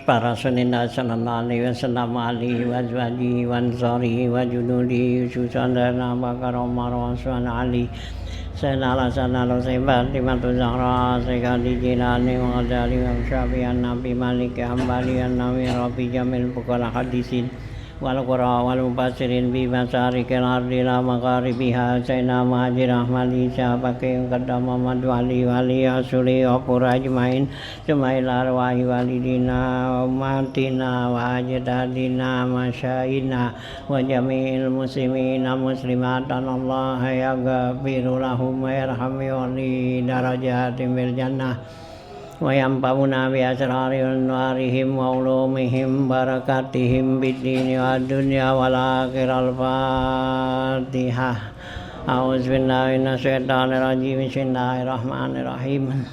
Para sunina sallallahu alaihi wasallam alihi wa azwajihi wa ansarihi wa junudihi susandana bakar umar wa usman ali sayyidina ala sayyidina Fatimatu Zahra sayyidina Jilani wa Ghazali wa Syafi'an Nabi Malik Hambali Nabi Rabi Jamil Bukala Hadisin wal qura wal mufassirin bi masarikil ardi la magharibiha sayyidina Muhajir Ahmadi sahabake qaddama Muhammad wali wali asuli wa ajmain sumail arwahi walidina umatina wa ajdadina masyayina wa jami'il muslimina muslimatan Allah yaghfiru lahum wa yarhamu li darajatin bil jannah wa yanfa'una bi asrari anwarihim wa ulumihim barakatihim bid dini wad dunya wal akhirah. Al-Fatihah. A'udzu billahi minasyaitonir rajim. Bismillahirrahmanirrahim.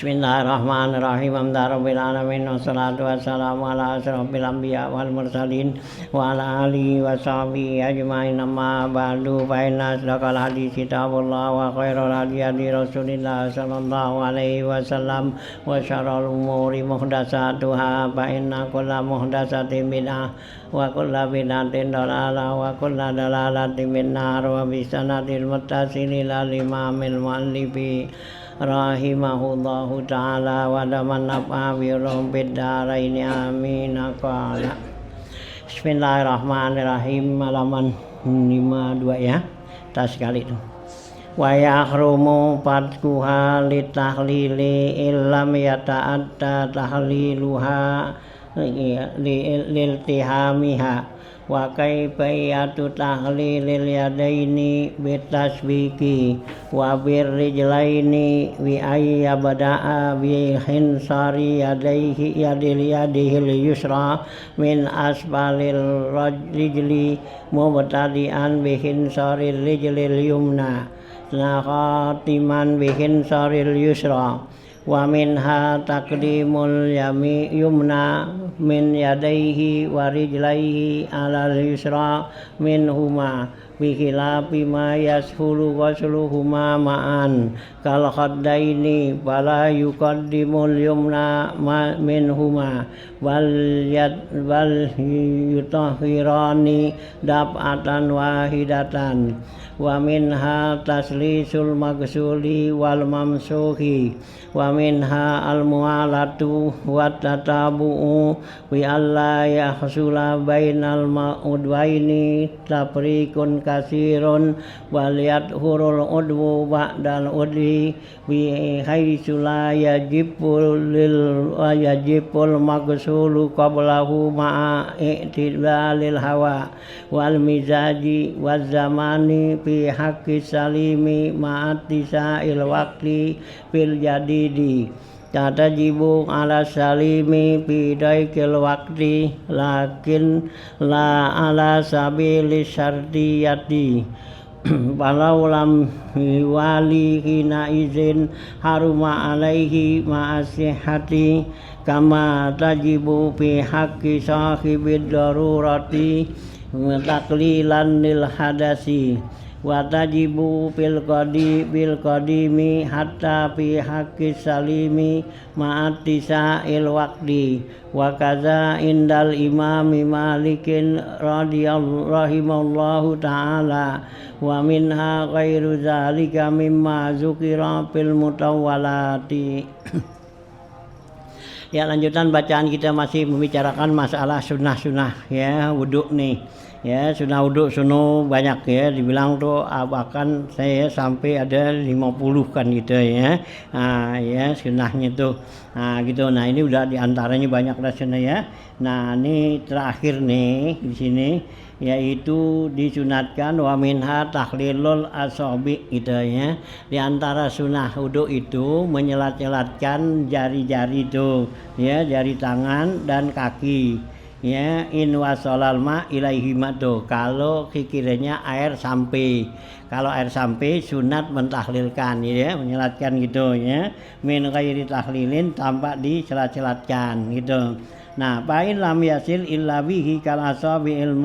Bismillahirrahmanirrahim. Alhamdulillahirabbil alamin wassalatu wassalamu ala asyrofil anbiya wal mursalin wa ala alihi wa sahbihi ajmain. Amma ba'du fa inna asdaqal hadits kitabullah wa khairal hadi hadi Rasulillah sallallahu alaihi wasallam wa syarrul umuri muhdatsatuha fa inna kulla muhdatsatin bid'ah wa kulla bid'atin dhalalah wa kulla dhalalatin finnar. Wa bi sanadil muttasil ila imamil muallifi rahimahullahu ta'ala wa daman nafa bi ulumid daraini amin. Qala Bismillahirrahmanirrahim. Halaman 52 ya, tas sekali itu. Wa yahrumu fatkuha litahlili illam yata'atta tahliluha liltihamiha wa kaifiyatu tahlilil yadaini bitasbiki wa birrijlaini bi ayyabda'a bi hinsari yadihil yusra min asfalil rijli mubtadi'an bi hinsaril rijlil yumna khatiman bi hinsaril yusra wa minha taqdimul yumna min yadaihi wa rijlaihi alal yusra minhuma bi khilafi ma yashulu wasluhuma ma'an kal khaddaini fala yuqaddimul yumna minhuma wal yutahhirani daf'atan wahidatan wa minha taslisul maghsuli wal mamsuhi wa minha al mu'alatu wa tatabu'u bi alla yahsula bainal ma'udwaini tafriqun kasirun wal yadhurul udwu ba'dal udhi bi haitsu la yajibul maghsulu qablahu ma'a i'tidalil hawa wal mizaji waz zamani fi haqqi salimi ma'attisa'il waqti fil jadidi tatajibu ala salimi fi daikil waqti lakin la ala sabili syartiyati walau lam wali hina izin haruma alaihi ma'asihati kama tajibu fi haqqi sahibid darurati taklilan lil hadasi wa tajibu bil qadimi hatta fi haqqi salimi ma'attisa'il waqti wa kaza indal imami malikin rahimallahu ta'ala wa minha ghairu zalika mimma zukira fil mutawwalati. Ya, lanjutan bacaan kita masih membicarakan masalah sunnah-sunnah ya wudhu nih. Ya, sunnah wudhu sunnah banyak ya, dibilang tuh bahkan saya sampai ada 50 kan gitu ya. Nah, ya sunnahnya tuh. Nah, gitu. Nah, ini udah diantaranya banyak lah sunnah ya. Nah, ini terakhir nih di sini yaitu disunatkan wa minha tahlilul asabi gitu ya. Di antara sunnah wudhu itu menyelat-nyelatkan jari-jari itu ya, jari tangan dan kaki. Ya, in wasolal ma ilaihi madu kalau sekiranya air sampai. Kalau air sampai sunat mentahlilkan ya, menyelatkan gitu ya. Min ghairi tahlilin tanpa diselat-selatkan gitu. Nah, pain lam yasil illa bihi kal asabi'il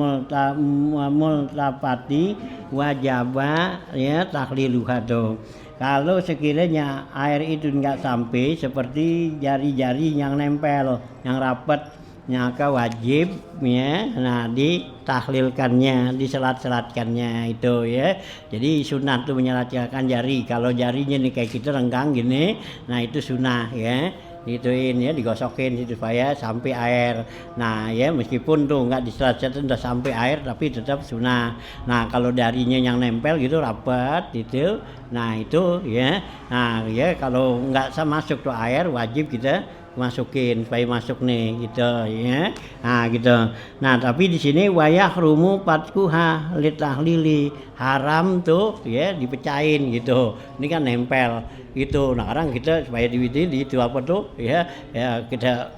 multafati wajaba ya tahliluha tuh. Kalau sekiranya air itu enggak sampai seperti jari-jari yang nempel, yang rapat, maka wajib ya, nah ditahlilkannya, diselat-selatkannya itu ya. Jadi sunat tuh menyelatkan jari. Kalau jarinya nih kayak gitu renggang gini, nah itu sunah ya. Ituin ya, digosokin supaya sampai air. Nah ya, meskipun tuh nggak diselat-selat udah sampai air tapi tetap sunah. Nah kalau darinya yang nempel gitu rapat gitu, nah itu ya. Nah ya, kalau nggak masuk tuh air wajib kita masukin supaya masuk nih gitu ya. Nah gitu. Nah tapi di sini wayah rumu patkuha litahlili, haram tuh ya dipecahin gitu. Ini kan nempel gitu. Nah sekarang kita supaya di itu apa tuh ya, ya kita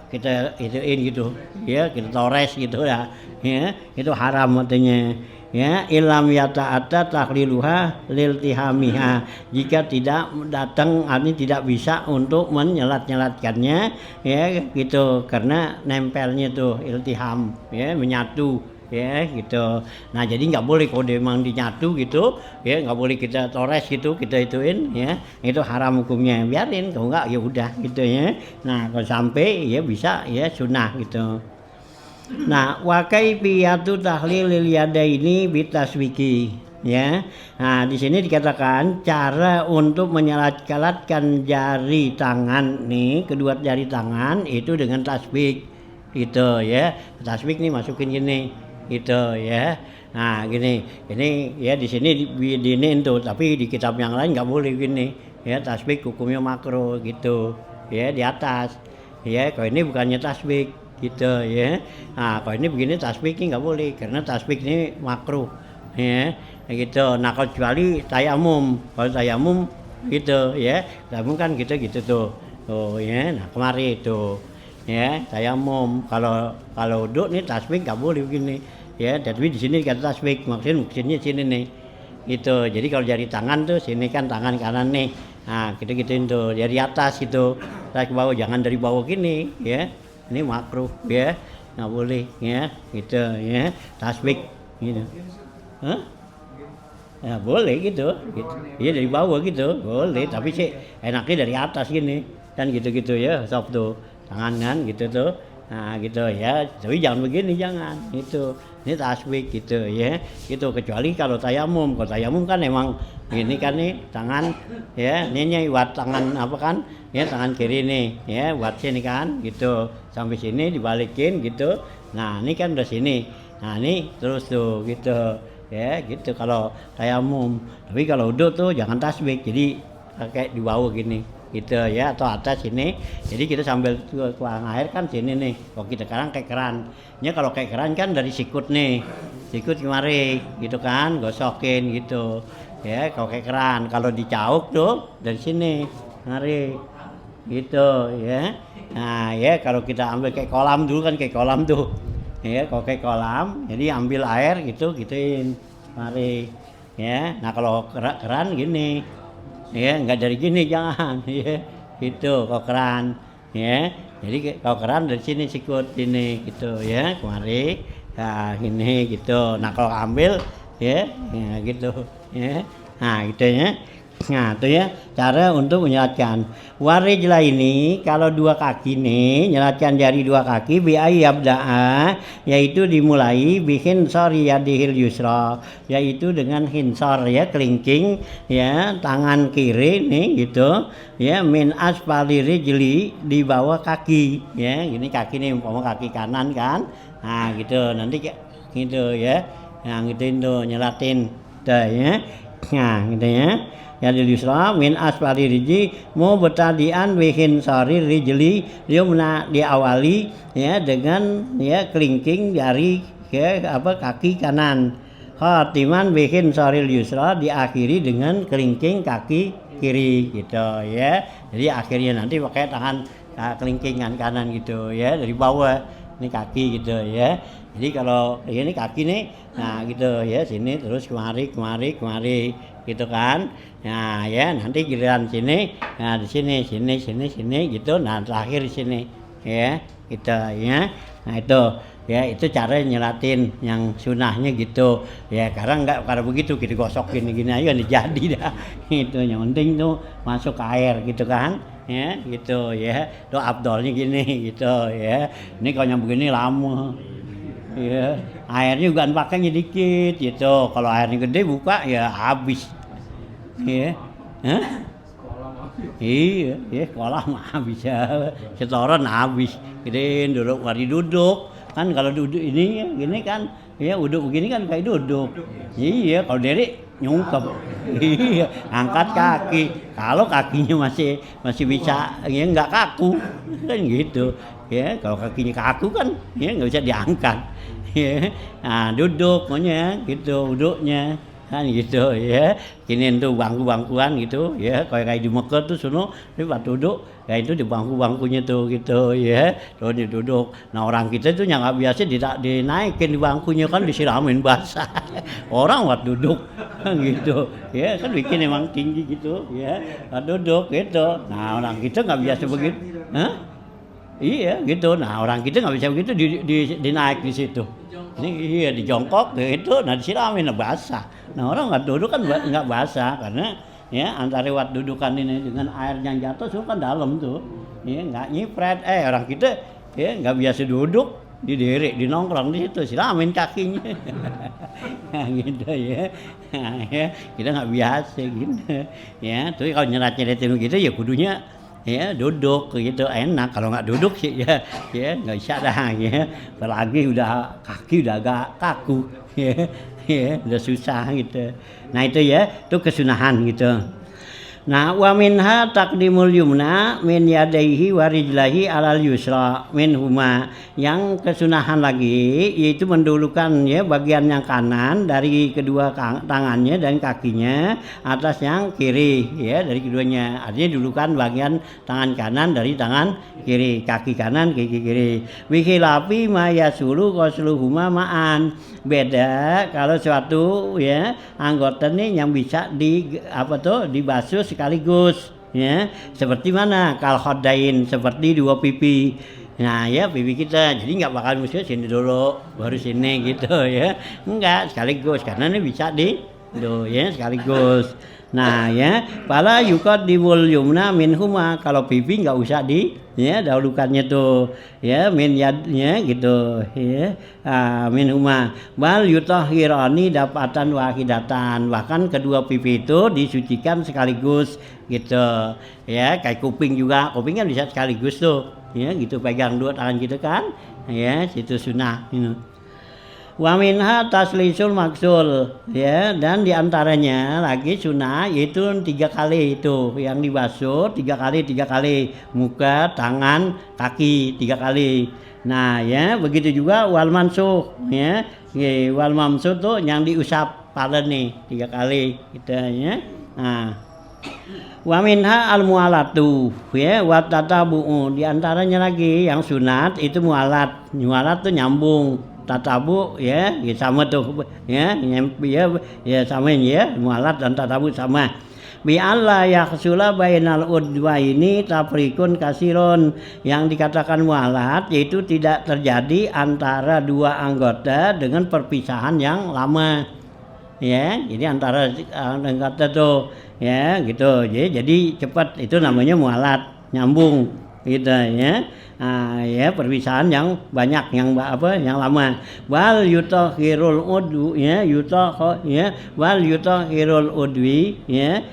ituin gitu ya, kita tores gitu ya. Ya itu haram artinya. Ya, ilam yata'atta tahliluha liltihamiha, jika tidak datang, artinya tidak bisa untuk menyelat-nyelatkannya ya gitu, karena nempelnya tuh iltiham ya, menyatu ya gitu. Nah jadi nggak boleh kalau memang dinyatu gitu ya, nggak boleh kita tores gitu, kita ituin ya, itu haram hukumnya. Biarin, kalau nggak ya udah gitu ya. Nah kalau sampai ya bisa ya sunah gitu. Nah, wa kaifiyatu tahlilil yadaini bitaswiki ya. Nah, di sini dikatakan cara untuk menyelat-selatkan jari tangan nih, kedua jari tangan itu dengan tasbik. Itu ya. Tasbik nih masukin gini. Itu ya. Nah, gini. Ini ya di sini diinin tuh, tapi di kitab yang lain nggak boleh gini. Ya, tasbik hukumnya makruh gitu. Ya, di atas. Ya, kalau ini bukannya tasbik gitu ya. Nah kalau ini begini tasbih ini nggak boleh, karena tasbih ini makruh ya gitu. Nah kecuali tayamum, kalau tayamum gitu ya, tayamum kan gitu tuh ya. Nah kemari itu ya tayamum. Kalau uduk nih tasbih nggak boleh begini ya, tapi di sini kata tasbih maksudnya sini nih gitu. Jadi kalau jari tangan tuh sini kan tangan kanan nih, nah gitu-gituin tuh dari atas gitu, ke bawah, jangan dari bawah gini ya. Ini makruh ya, nggak boleh ya gitu ya, tasbih gitu. Hah? Ya boleh gitu. Iya dari bawah gitu boleh, tapi sih enaknya dari atas gini kan, gitu ya, sop tuh tangan kan gitu tuh. Nah gitu ya, tapi jangan begini, jangan itu. Ini tasbih gitu ya, gitu. Kecuali kalau tayamum kan emang ini kan nih tangan ya, ini buat tangan apa kan ya, tangan kiri nih ya, buat sini kan gitu, sampai sini dibalikin gitu. Nah ini kan udah sini, nah ini terus tuh gitu ya gitu kalau tayamum. Tapi kalau uduk tuh jangan tasbih, jadi pakai di bawah gini gitu ya, atau atas sini. Jadi kita sambil tuang air kan sini nih. Kalau kita sekarang kayak keran ya, kalau kayak keran kan dari sikut nih, sikut kemari gitu kan, gosokin gitu ya. Kalau kayak keran, kalau dicauk tuh dari sini mari gitu ya. Nah ya kalau kita ambil kayak kolam dulu kan, kayak kolam tuh ya, kalau kayak kolam jadi ambil air gitu gituin mari ya. Nah kalau keran gini ya, nggak dari gini, jangan ya gitu kalau keran ya. Jadi kalau keran dari sini sikut sini gitu ya, kemari nah ini gitu. Nah kalau ambil ya gitu ya, nah gitu ya. Nah itu ya cara untuk menyelatkan. Warijlah ini kalau dua kaki nih, nyelatkan jari dua kaki bi'ay yabda'a, yaitu dimulai bihin sori yadihil yusra, yaitu dengan hinsor ya, kelingking ya tangan kiri nih gitu ya, min asfali rijli, di bawah kaki ya. Ini kaki nih umpama kaki kanan kan, nah gitu nanti gitu ya, nah gituin tuh nyelatin tuh ya. Nah gitu ya, ya yusra min asfali rijli mubtadi'an bihin sari rijli yumna, diawali ya dengan ya kelingking jari ke kaki kanan, khatiman bihin sari yusra, diakhiri dengan kelingking kaki kiri gitu ya. Jadi akhirnya nanti pakai tangan kelingkingan kanan gitu ya, dari bawah ini kaki gitu ya. Jadi kalau ini kaki nih, nah gitu ya, sini terus kemari gitu kan. Nah ya nanti giliran sini, nah di sini gitu, nah terakhir di sini ya gitu ya. Nah itu ya itu cara nyelatin yang sunahnya gitu ya. Karena begitu kita gosok gini aja nih jadi dah itu. Yang penting tuh masuk ke air gitu kan ya gitu ya. Tuh abdolnya gini gitu ya. Ini kalau yang begini lama ya, airnya juga pakainya dikit gitu. Kalau airnya gede buka ya habis ya. Hah? Iya, ya sekolah mah bisa setoran habis. Gedein duduk mari duduk. Kan kalau duduk ini gini kan ya duduk begini kan kayak duduk. Iya, kalau diri nyungkep. Iya, angkat kaki. Kalau kakinya masih bisa ya enggak kaku. Kan gitu. Ya, kalau kakinya kaku kan ya enggak bisa diangkat. Ya. Nah, duduk maunya gitu duduknya. Kan gitu ya. Kini tuh bangku-bangkuan gitu ya, kayak di Mekah tuh sono di waktu duduk kayak itu di bangku-bangkunya tuh gitu ya. Terus duduk. Nah, orang kita tuh yang nggak biasa dinaikin di bangkunya kan disiramin basah. Orang waktu duduk gitu ya, kan bikin emang tinggi gitu ya. Waktu duduk gitu. Nah, orang kita nggak biasa begitu. Hah? Iya gitu. Nah, orang kita nggak bisa begitu dinaik di situ. Ini iya dijongkok gitu, nah disiramin basah. Nah orang nggak duduk kan nggak basah karena ya antara waktu dudukan ini dengan air yang jatuh itu kan dalam tuh, ya nggak nyipret. Orang kita ya nggak biasa duduk didiri di nongkrong di situ siramin kakinya, nah, gitu ya. Nah, ya kita nggak biasa gitu, ya. Tapi kalau nyerat-nyeratin gitu ya kudunya ya duduk gitu enak. Kalau nggak duduk sih ya nggak bisa dah ya. Apalagi udah kaki udah agak kaku ya udah susah gitu. Nah itu ya itu kesunahan gitu. Nah wa minha taqdimul yumna min yadaihi wa rijlahi alal yusra min huma. Yang kesunahan lagi yaitu mendulukan ya bagian yang kanan dari kedua tangannya dan kakinya atas yang kiri ya dari keduanya. Artinya dulukan bagian tangan kanan dari tangan kiri, kaki kanan kaki kiri. Bi khilafi ma yasulu qasluhuma ma'an. Beda kalau suatu ya anggota nih yang bisa dibasuh sekaligus ya. Seperti mana? Kal khodain, seperti dua pipi. Nah ya pipi kita jadi nggak bakal mesti sini dulu baru sini gitu ya. Enggak sekaligus karena ini bisa ya sekaligus. Nah ya pala yukot diwul yumna min huma. Kalau pipi nggak usah ya dahulukannya tuh ya min yadnya gitu ya min huma bal yutahhirani dapatan wahidatan. Bahkan kedua pipi itu disucikan sekaligus gitu ya. Kayak kuping juga, kuping kan bisa sekaligus tuh ya gitu, pegang dua tangan gitu kan ya, situ sunah gitu. Wa minha taslisul maksul ya, dan diantaranya lagi sunnah yaitu 3 kali itu yang dibasuh 3 kali muka, tangan, kaki 3 kali. Nah ya begitu juga wal mansuh ya, wal mamsuh tuh yang diusap pala nih 3 kali gitu ya. Nah wa minha al mualatu ya wa tatabu. Di antaranya lagi yang sunat itu mualat tuh nyambung. Tatabu ya sama tuh ya sama ya mualat dan tatabu sama. Bi alla yahsula bainal udwaini tafrikun kasiron. Yang dikatakan mualat yaitu tidak terjadi antara dua anggota dengan perpisahan yang lama ya. Jadi antara anggota tuh ya gitu jadi cepat, itu namanya mualat, nyambung gitu ya. Nah, ya perpisahan yang banyak yang lama. Wal yutahhirul udwi ya wal yutahhirul udwi ya.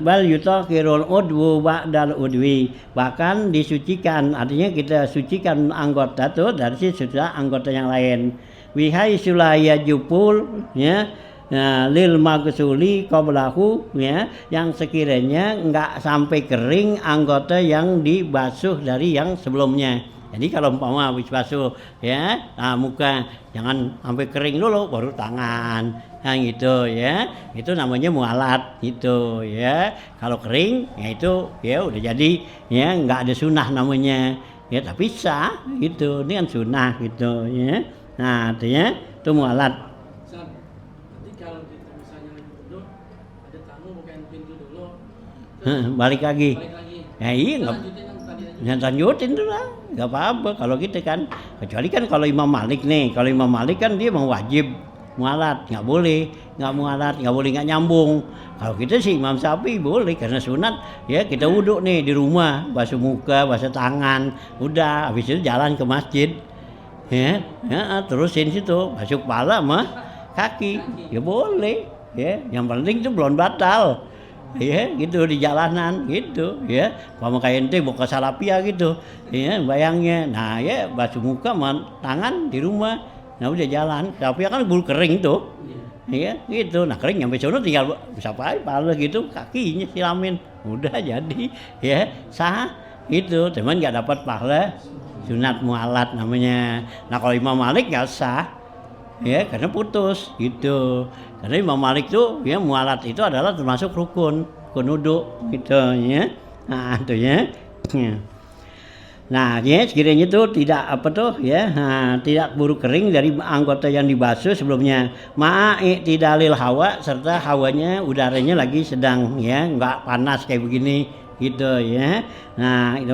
Wal yutahhirul udwu ba'dal udwi. Bahkan disucikan, artinya kita sucikan anggota tuh dari sudah anggota yang lain. Wihai sulaya jupul ya. Nah, lil magsuli qablahu ya, yang sekiranya enggak sampai kering anggota yang dibasuh dari yang sebelumnya. Jadi kalau umpama habis basuh ya, muka jangan sampai kering dulu baru tangan. Nah gitu ya. Itu namanya mualat gitu ya. Kalau kering ya itu ya udah jadi ya enggak ada sunnah namanya. Ya tapi sah gitu. Ini kan sunnah gitu ya. Nah, artinya itu mualat. Balik lagi. Ya iya nggak. lanjutin tuh lah, nggak apa-apa kalau gitu kan. Kecuali kan kalau Imam Malik nih, kalau Imam Malik kan dia mau wajib mualat, nggak boleh nggak mualat, nggak boleh nggak nyambung. Kalau kita sih Imam Syafi'i boleh karena sunat ya, kita wudhu nih di rumah, basuh muka, basuh tangan, udah habis itu jalan ke masjid ya, terusin situ basuh kepala sama kaki ya boleh ya, yang penting itu belum batal ya gitu di jalanan gitu ya. Kalau kayak ente mau ke Salapia gitu ya bayangnya, nah ya basuh muka sama tangan di rumah, nah udah jalan. Salapia kan bulu kering tuh ya gitu, nah kering nyampe sono tinggal bisa pahala gitu, kakinya silamin udah jadi ya sah gitu, cuman nggak dapat pahala sunat mualat namanya. Nah kalau Imam Malik nggak sah ya karena putus gitu, karena Imam Malik tuh ya mualat itu adalah termasuk rukun wudu gitu ya. Nah itu ya. Nah ya sekiranya itu tidak apa tuh ya, tidak buru kering dari anggota yang dibasuh sebelumnya, ma'itidalil hawa, serta hawanya udaranya lagi sedang ya nggak panas kayak begini gitu ya. Nah itu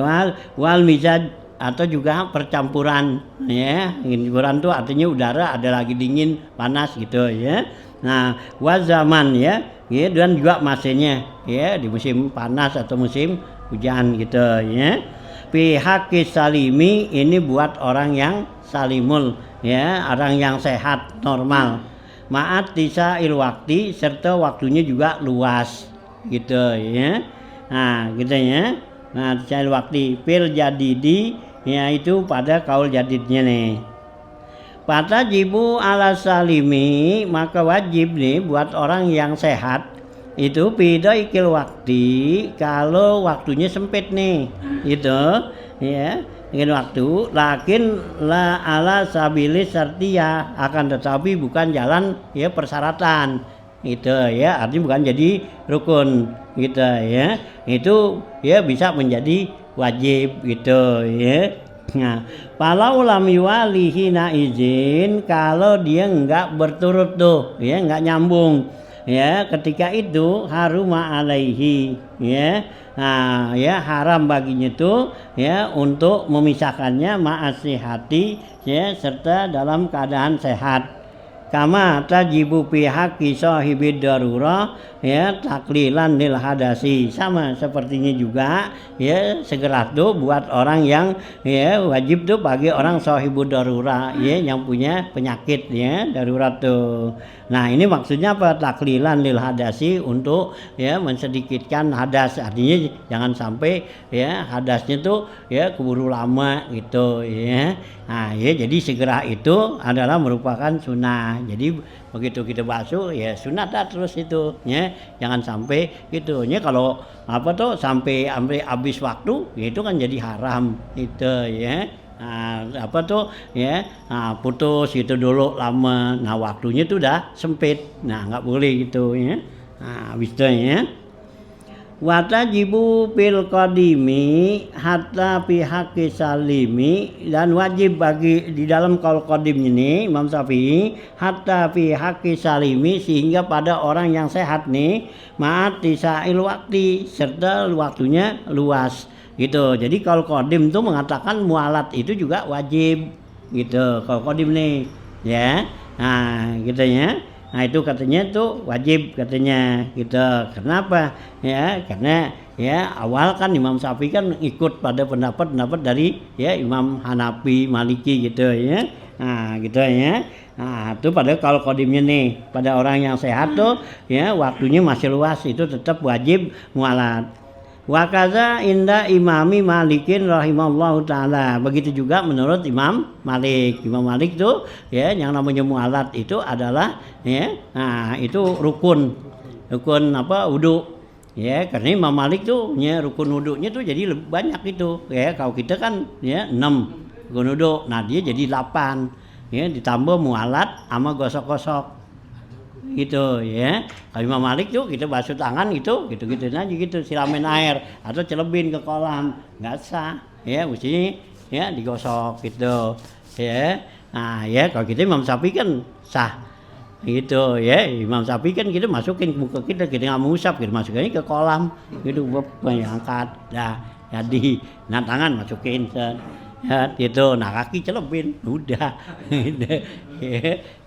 wal mizaj, atau juga percampuran ya, percampuran tuh artinya udara ada lagi dingin panas gitu ya. Nah wazaman ya, dan juga masanya ya di musim panas atau musim hujan gitu ya. Pihak salimi ini buat orang yang salimul ya, orang yang sehat normal. Ma'at tisa'il wakti, serta waktunya juga luas gitu ya. Nah gitu ya. Nah tisa'il wakti fil jadidi yaitu pada kaul jadidnya nih. Fatajibu ala salimi, maka wajib nih buat orang yang sehat itu bidaikil waktu, kalau waktunya sempit nih itu ya ingin waktu, lakin la ala sabilis sartia, akan tetapi bukan jalan ya persyaratan itu ya, artinya bukan jadi rukun gitu ya, itu ya bisa menjadi wajib gitu ya. Nah, kalau lam yuwalihi na izin, kalau dia enggak berturut tuh ya, enggak nyambung ya, ketika itu haruma alaihi ya. Nah ya haram baginya tuh ya untuk memisahkannya ma'asihati ya, serta dalam keadaan sehat. Kama tajibu pihak sahibid darurah ya taklilan lil hadasi, sama sepertinya juga ya segera tuh buat orang yang ya wajib tuh bagi orang sahibud darurah ya, yang punya penyakit ya darurat tuh. Nah ini maksudnya apa? Taklilan lil hadasi, untuk ya mensedikitkan hadas, artinya jangan sampai ya hadasnya tuh ya keburu lama gitu ya. Nah ya jadi segera itu adalah merupakan sunnah. Jadi begitu kita basuh ya sunat dah terus itu ya, jangan sampai gitu ya. Kalau apa tuh sampai habis waktu ya itu kan jadi haram itu ya. Nah, apa tuh ya, putus gitu dulu lama, nah waktunya tuh udah sempit, nah nggak boleh gitu ya. Nah habis itu ya watajibu fil qadimi hatta pihak salimi, dan wajib bagi di dalam qaul qadim ini Imam Syafi'i hatta pihak salimi, sehingga pada orang yang sehat nih ma'at tisail wakti, serta waktunya luas gitu. Jadi kalau qadim tuh mengatakan mualat itu juga wajib gitu kalau qadim nih ya. Nah gitu ya. Nah itu katanya tuh wajib katanya gitu. Kenapa? Ya karena ya awal kan Imam Syafi'i kan ikut pada pendapat dari ya Imam Hanafi, Maliki gitu ya. Nah gitu ya. Nah itu pada kalau qadimnya nih pada orang yang sehat tuh ya waktunya masih luas, itu tetap wajib mualat. Wa kaza inda imami Malikin rahimallahu taala, begitu juga menurut Imam Malik. Imam Malik tuh ya yang namanya mualat itu adalah ya, nah itu rukun apa wudu ya, karena Imam Malik tuh ya rukun wudunya tuh jadi lebih banyak itu ya. Kalau kita kan ya 6 rukun wudu, nah dia jadi 8 ya, ditambah mualat sama gosok-gosok gitu ya. Kalau Imam Malik tuh kita basuh tangan gitu aja gitu, siramin air atau celebin ke kolam, nggak sah ya, mesti ya digosok gitu ya. Nah ya kalau kita Imam Syafi'i kan sah gitu ya. Imam Syafi'i kan kita masukin ke muka kita nggak mengusap, kita masukinnya ke kolam gitu, angkat dah Jadi, nah tangan masukin ya, gitu, nah kaki celupin, udah,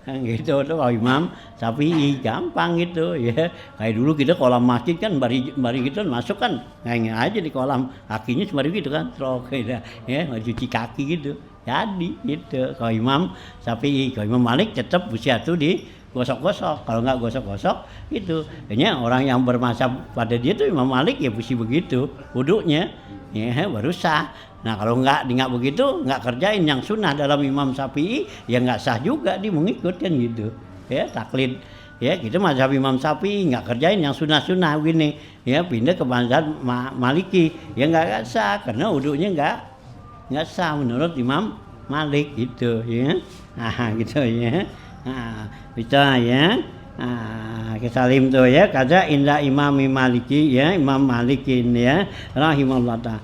gitu tuh kalau Imam Syafi'i gampang gitu ya. Kayak dulu kita kolam masjid kan bari gitu masuk kan hanya aja di kolam kakinya cuma gitu kan, trok ya, cuci kaki gitu. Jadi gitu. Kalau Imam Syafi'i, kalau Imam Malik tetap busiat tuh digosok-gosok. Kalau nggak gosok-gosok itu, hanya orang yang bermazhab pada dia tuh Imam Malik ya mesti begitu wudunya, ya baru sah. Nah kalau nggak begitu, nggak kerjain yang sunnah dalam Imam Syafi'i, ya nggak sah juga dia mengikut kan gitu. Ya taklid, ya kita mazhab Imam Syafi'i nggak kerjain yang sunnah-sunnah gini, ya pindah ke mazhab Maliki, ya nggak sah karena wudunya nggak sah menurut Imam Malik gitu ya. Nah gitu ya. Nah, bisa ya. Nah, kesalim tuh ya kaza inda Imam Maliki ya, Imam Malikin ya rahimahullah ta'ala.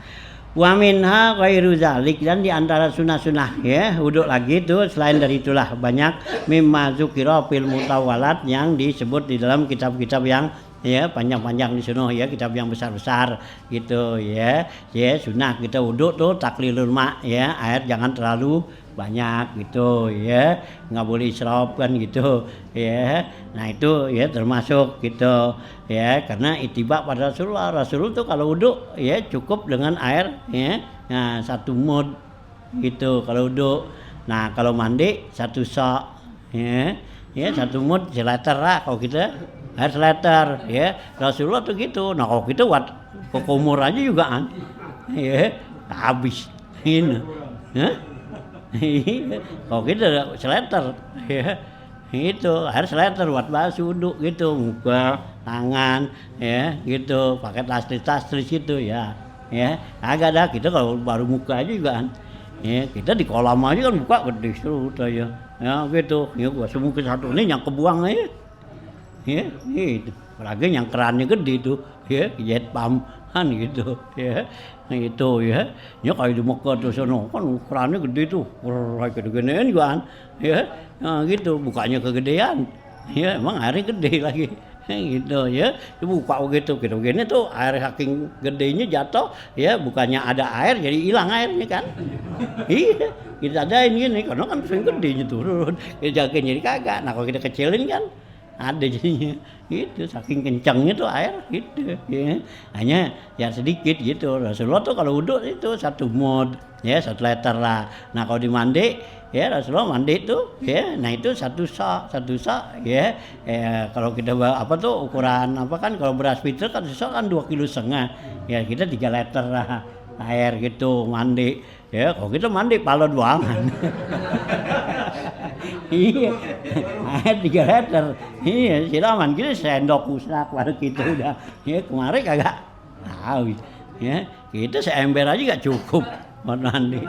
Wa minha ghairu zalik, dan di antara sunah-sunah ya wuduk lagi tuh selain dari itulah banyak mimma zukira fil mutawalat yang disebut di dalam kitab-kitab yang ya panjang-panjang di sana ya, kitab yang besar-besar gitu ya. Ya sunah kita wuduk tuh taklilul ma ya, air jangan terlalu banyak gitu ya, nggak boleh israf kan gitu ya. Nah itu ya termasuk gitu ya, karena itibak pada Rasulullah tuh kalau wudhu ya cukup dengan air ya, nah 1 mud gitu kalau wudhu. Nah kalau mandi 1 sok ya, 1 mud seliter lah kalau kita air seliter ya. Rasulullah tuh gitu. Nah kalau kita buat kumur aja juga kan ya habis ini ya. Kalau kita seliter ya, itu air seliter buat basuh wudhu gitu, muka, tangan ya gitu, pakai tas-tas itu ya, agak dah kita kalau baru muka aja juga kan, ya kita di kolam aja kan buka gede terus ya, gitu, ya basuh muka 1 ini yang kebuang aja, ya itu, apalagi yang kerannya gede tuh, ya jet pump kan gitu ya. Nah itu ya kayak di Mekah tuh sono kan kerannya gede tuh, gede-gedean juga kan ya. Nah gitu bukanya kegedean ya, emang airnya gede lagi gitu ya, dibuka begitu gitu gini tuh air saking gedenya jatuh ya, bukannya ada air jadi hilang airnya kan. Iya kita adain gini karena kan sering gedenya turun, kita jadi kagak. Nah kalau kita kecilin kan ada jadinya itu saking kencangnya tuh air gitu ya, hanya ya sedikit gitu. Rasulullah tuh kalau wudhu itu 1 mud ya 1 liter lah. Nah kalau di mandi ya Rasulullah mandi tuh ya, nah itu 1 sok ya, kalau kita apa tuh ukuran apa kan, kalau beras fitr kan sok kan 2,5 kilo ya, kita 3 liter lah air gitu mandi ya. Kalau kita mandi pala doang iya, air 3 liter, iya siraman kita sendok usnak baru kita udah, ya kemarin kagak tahu, ya kita seember aja gak cukup buat mandi,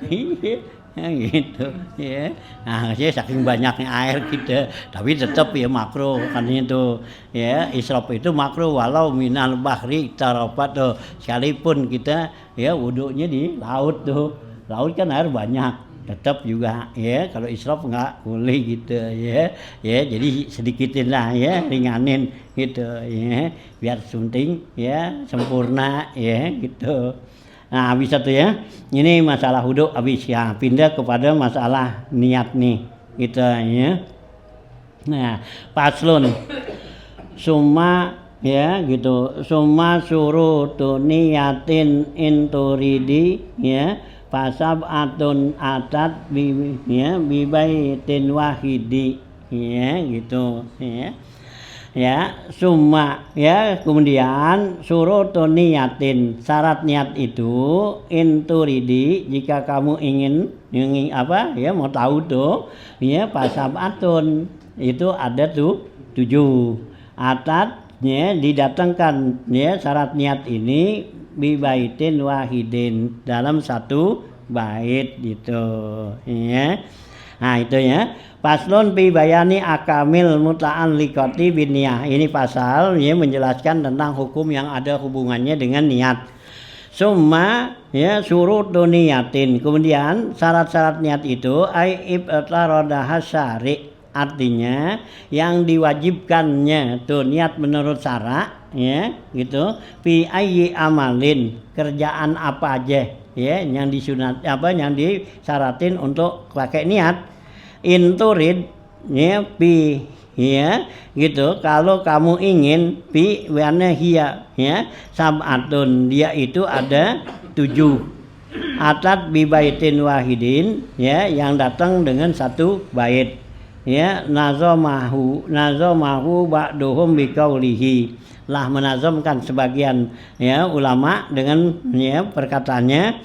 iya, gitu, ya. Nah saya saking banyaknya air kita, tapi tetap ya makruh katanya tuh, ya israf itu makruh walau minal bahri tarafat tuh, sekalipun kita ya wudhunya di laut tuh, laut kan air banyak. Tetap juga ya kalau israf nggak boleh gitu ya, jadi sedikitin lah ya, ringanin gitu ya biar sunting ya sempurna ya gitu. Nah habis itu ya, ini masalah wudhu habis ya, pindah kepada masalah niat nih gitu ya. Nah paslon summa ya gitu, summa surutu niyatin inturidi ya, fasab atun atat bibaitin wahidi ya gitu ya summa ya, kemudian surutun niyatin, syarat niat itu inturidi, jika kamu ingin apa ya mau tahu tuh ya, fasab atun itu ada tuh 7 atatnya didatangkan ya, syarat niat ini bibaitin wahidin, dalam 1 bait gitu ya. Nah itu ya, paslon fi bayani akamil muta'alliqati binniyah, ini pasal ya menjelaskan tentang hukum yang ada hubungannya dengan niat. Summa ya surutun niyatin, kemudian syarat-syarat niat itu ai ibtaradha syari artinya yang diwajibkannya tuh niat menurut syara, ya gitu. Fi ayyi amalin, kerjaan apa aja ya yang disunat yang disyaratin untuk pakai niat. Inturid ya pi ya gitu, kalau kamu ingin pi warna hiya ya sab'atun, dia itu ada 7. Atat bibaitin wahidin ya, yang datang dengan satu bait ya. Nazamahu ba'duhum biqaulihi, lah menazamkan sebagian ya ulama dengan ya perkataannya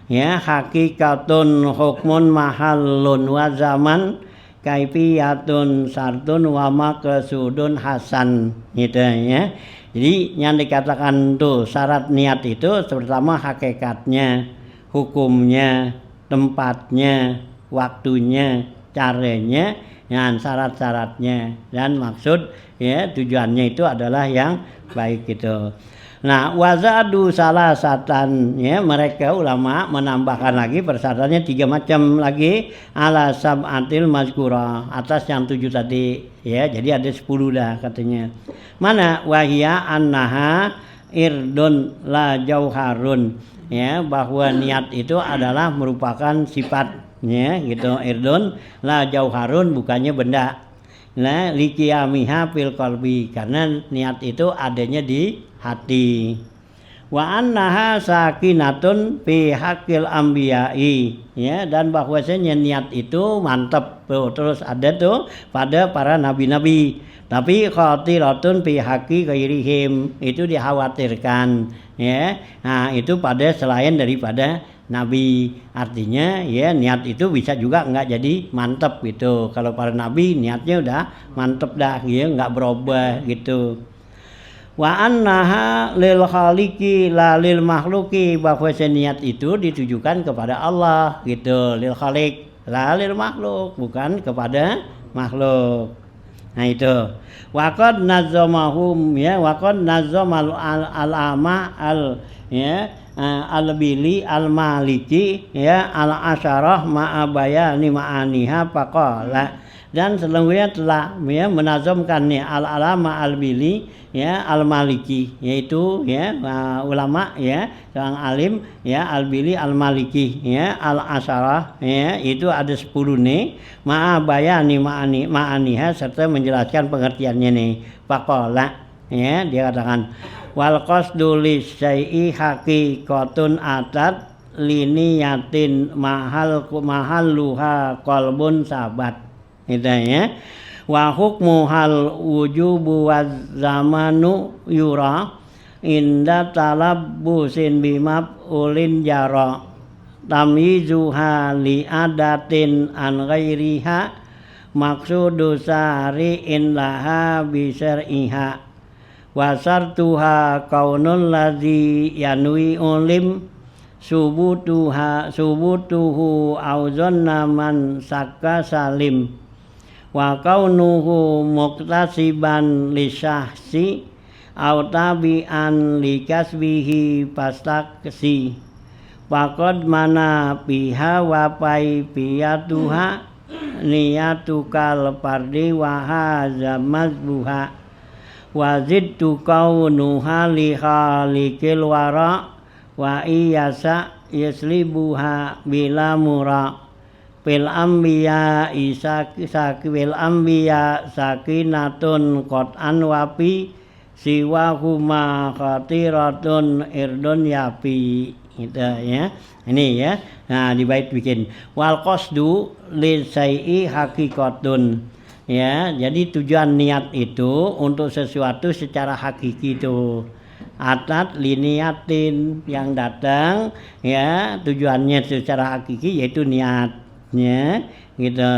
ya, hakikatun hukmun mahallun wa zaman kaifiyatun sartun wa maqsudun hasan gitu ya. Jadi yang dikatakan tuh syarat niat itu pertama hakikatnya, hukumnya, tempatnya, waktunya, caranya, dan syarat-syaratnya, dan maksud ya tujuannya itu adalah yang baik gitu. Nah, wazadu salasatan ya, mereka ulama menambahkan lagi persyaratannya 3 macam lagi, ala sab'atil mazkura, atas yang 7 tadi ya, jadi ada 10 dah katanya. Mana wahia annaha irdun la jauharun ya, bahwa niat itu adalah merupakan sifatnya gitu, irdun la jauharun, bukannya benda. Nah, liqiyamiha fil qalbi, karena niat itu adanya di hati. Wa annaha sakinatun fi haqqil anbiya'i ya, dan bahwasanya niat itu mantap tuh, terus ada tuh pada para nabi-nabi. Tapi khatiratun fi haqqi ghairihim, itu dikhawatirkan ya. Nah, itu pada selain daripada nabi. Artinya ya niat itu bisa juga enggak jadi mantap gitu. Kalau para nabi niatnya udah mantap dah ya, enggak berubah gitu. Wa annaha lil khaliqi la lil makhluqi, bahwa niat itu ditujukan kepada Allah gitu, lil khaliq la lil makhluk, bukan kepada makhluk. Nah itu waqad nazamahum ya, waqad nazamal al-ama al ya al-bili al-maliki ya al-asyarah ma'abayani ma'aniha faqala, dan sesungguhnya telah ya menazamkan ya al-alama al-bili ya al-maliki, yaitu ya ulama ya seorang alim ya al-bili al-maliki ya al-asyarah ya, itu ada 10 nih, ma'abayani ma'aniha, serta menjelaskan pengertiannya nih. Faqala ya, dia katakan wal qasdu lisyai'i haqiqatun atat liniyatin mahalluha qalbun sabat gitu ya. Wa hukmu hal wujubu wa zamanu yura inda talabbusin bimab ulin jara tamyizuha li adatin an ghairiha maksudu sari'in laha bisyar'iha wa sartuha kaunul ladzi yanwi ulim subutuhu auzanna man sakka salim wa kaunuhu muktasiban lisyahsi au tabi'an likasbihi pastaksi faqad mana piha wa pai piyatuha niyatukal fardi wa hadza mazbuha wa zidtu kaunuha li khaliqil wara wa iyasa yaslibuha bila mura fil anbiya fil anbiya sakinatun qat'an wapi siwa huma khatiratun irdun yapi gitu ya. Ini ya. Nah, di bait bikin wal qasdu li syai'i haqiqatun ya, jadi tujuan niat itu untuk sesuatu secara hakiki itu. Atat liniatin, yang datang ya tujuannya secara hakiki yaitu niatnya gitu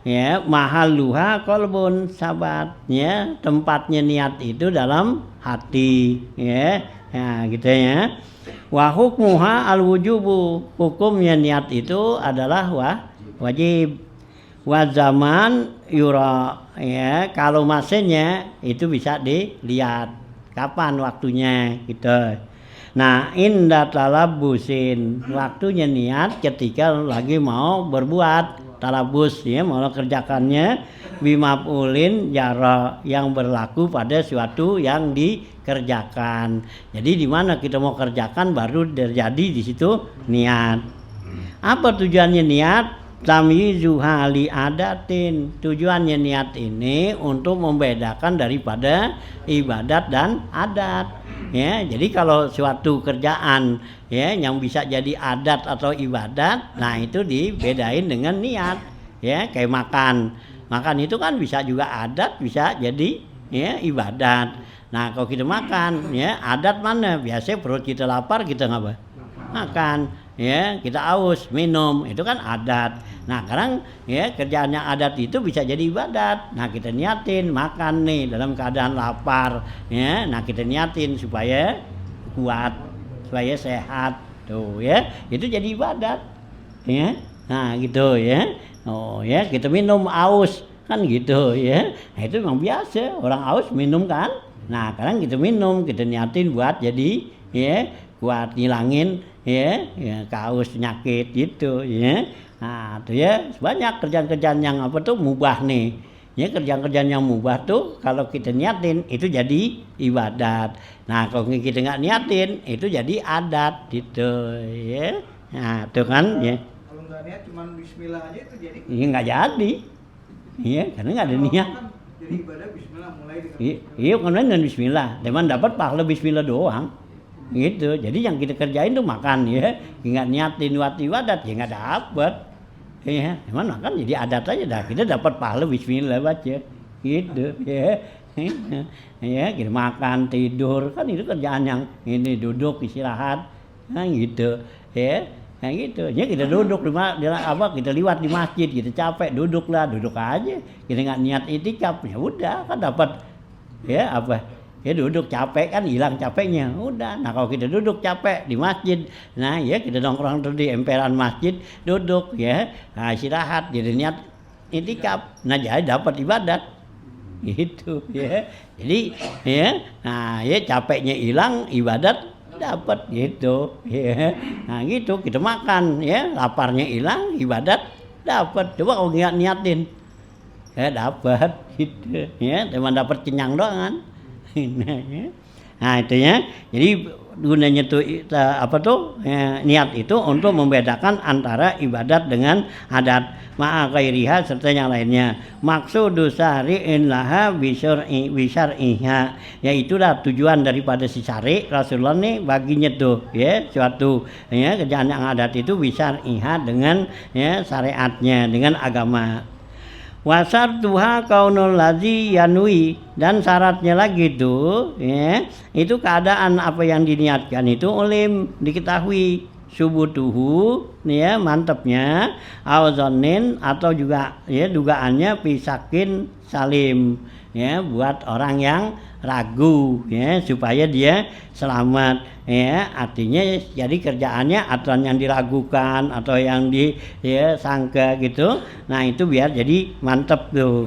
ya. Mahalluha qalbun sabat ya, tempatnya niat itu dalam hati ya. Nah, gitu ya. Wa hukmuha al wujubu, hukumnya niat itu adalah wajib. Wa zaman yura ya, kalau masanya itu bisa dilihat kapan waktunya gitu. Nah, inda talabbusin, waktunya niat ketika lagi mau berbuat talabus ya mengerjakannya bimaf'ulin jara yang berlaku pada suatu yang dikerjakan. Jadi di mana kita mau kerjakan baru terjadi di situ niat. Apa tujuannya niat? Tamyizuha li adatin. Tujuannya niat ini untuk membedakan daripada ibadat dan adat. Ya, jadi kalau suatu kerjaan ya yang bisa jadi adat atau ibadat, nah itu dibedain dengan niat. Ya, kayak makan. Makan itu kan bisa juga adat, bisa jadi ya ibadat. Nah, kalau kita makan ya adat mana? Biasanya perut kita lapar kita ngapa? Makan. Ya, kita aus, minum, itu kan adat. Nah, sekarang ya kerjaan yang adat itu bisa jadi ibadat. Nah, kita niatin makan nih dalam keadaan lapar, ya. Nah, kita niatin supaya kuat, supaya sehat, tuh ya. Itu jadi ibadat. Ya. Nah, gitu ya. Oh, ya, kita minum aus kan gitu ya. Nah, itu memang biasa, orang aus minum kan. Nah, sekarang kita minum, kita niatin buat jadi ya kuat ngilangin ya kaus penyakit gitu ya. Nah, itu ya banyak kerjaan-kerjaan yang apa tuh mubah nih. Ya kerjaan-kerjaan yang mubah tuh kalau kita niatin itu jadi ibadat. Nah, kalau kita nggak niatin itu jadi adat gitu ya. Nah, itu kan ya. Kalau nggak niat cuma bismillah aja itu jadi. Iya nggak jadi. Iya, karena nggak ada niat. Kan jadi ibadah bismillah mulai dengan Iya, karena dengan bismillah. Cuman dapat pahala bismillah doang. Gitu, jadi yang kita kerjain tuh makan ya, nggak niatin buat ibadat ya nggak dapet, ya, emang makan jadi adat aja dah, kita dapat pahala bismillah baca, gitu, ya, ya, kita makan tidur kan itu kerjaan yang ini duduk istirahat, nah gitu, ya, nah gitu, ya kita duduk kita liwat di masjid, kita capek duduk aja, kita nggak niat itikaf ya udah kan dapat, ya apa. Ya duduk capek kan hilang capeknya udah. Nah kalau kita duduk capek di masjid, nah ya kita nongkrong tuh di emperan masjid duduk ya, nah istirahat jadi niat itikaf, nah jadi dapat ibadat gitu ya. Jadi ya, nah ya capeknya hilang ibadat dapat gitu ya. Nah gitu kita makan ya laparnya hilang ibadat dapat. Coba kalau nggak niatin ya dapat gitu ya, cuma dapat kenyang doang kan. Nah itu ya, jadi gunanya tuh apa tuh niat itu untuk membedakan antara ibadat dengan adat ma'a ghairiha serta yang lainnya. Maksud syari'in laha bisyar'iha, yaitulah tujuan daripada si syari' Rasulullah nih baginya tuh ya suatu ya kerjaan yang adat itu bisyar'iha dengan ya syariatnya dengan agama. Wasartuha kaunul ladzi yanwi, dan syaratnya lagi tuh ya itu keadaan apa yang diniatkan itu ulim diketahui subutuhu ya mantapnya auzonin atau juga ya dugaannya pisakin salim ya buat orang yang ragu ya supaya dia selamat ya artinya jadi kerjaannya aturan yang diragukan atau yang disangka gitu nah itu biar jadi mantep tuh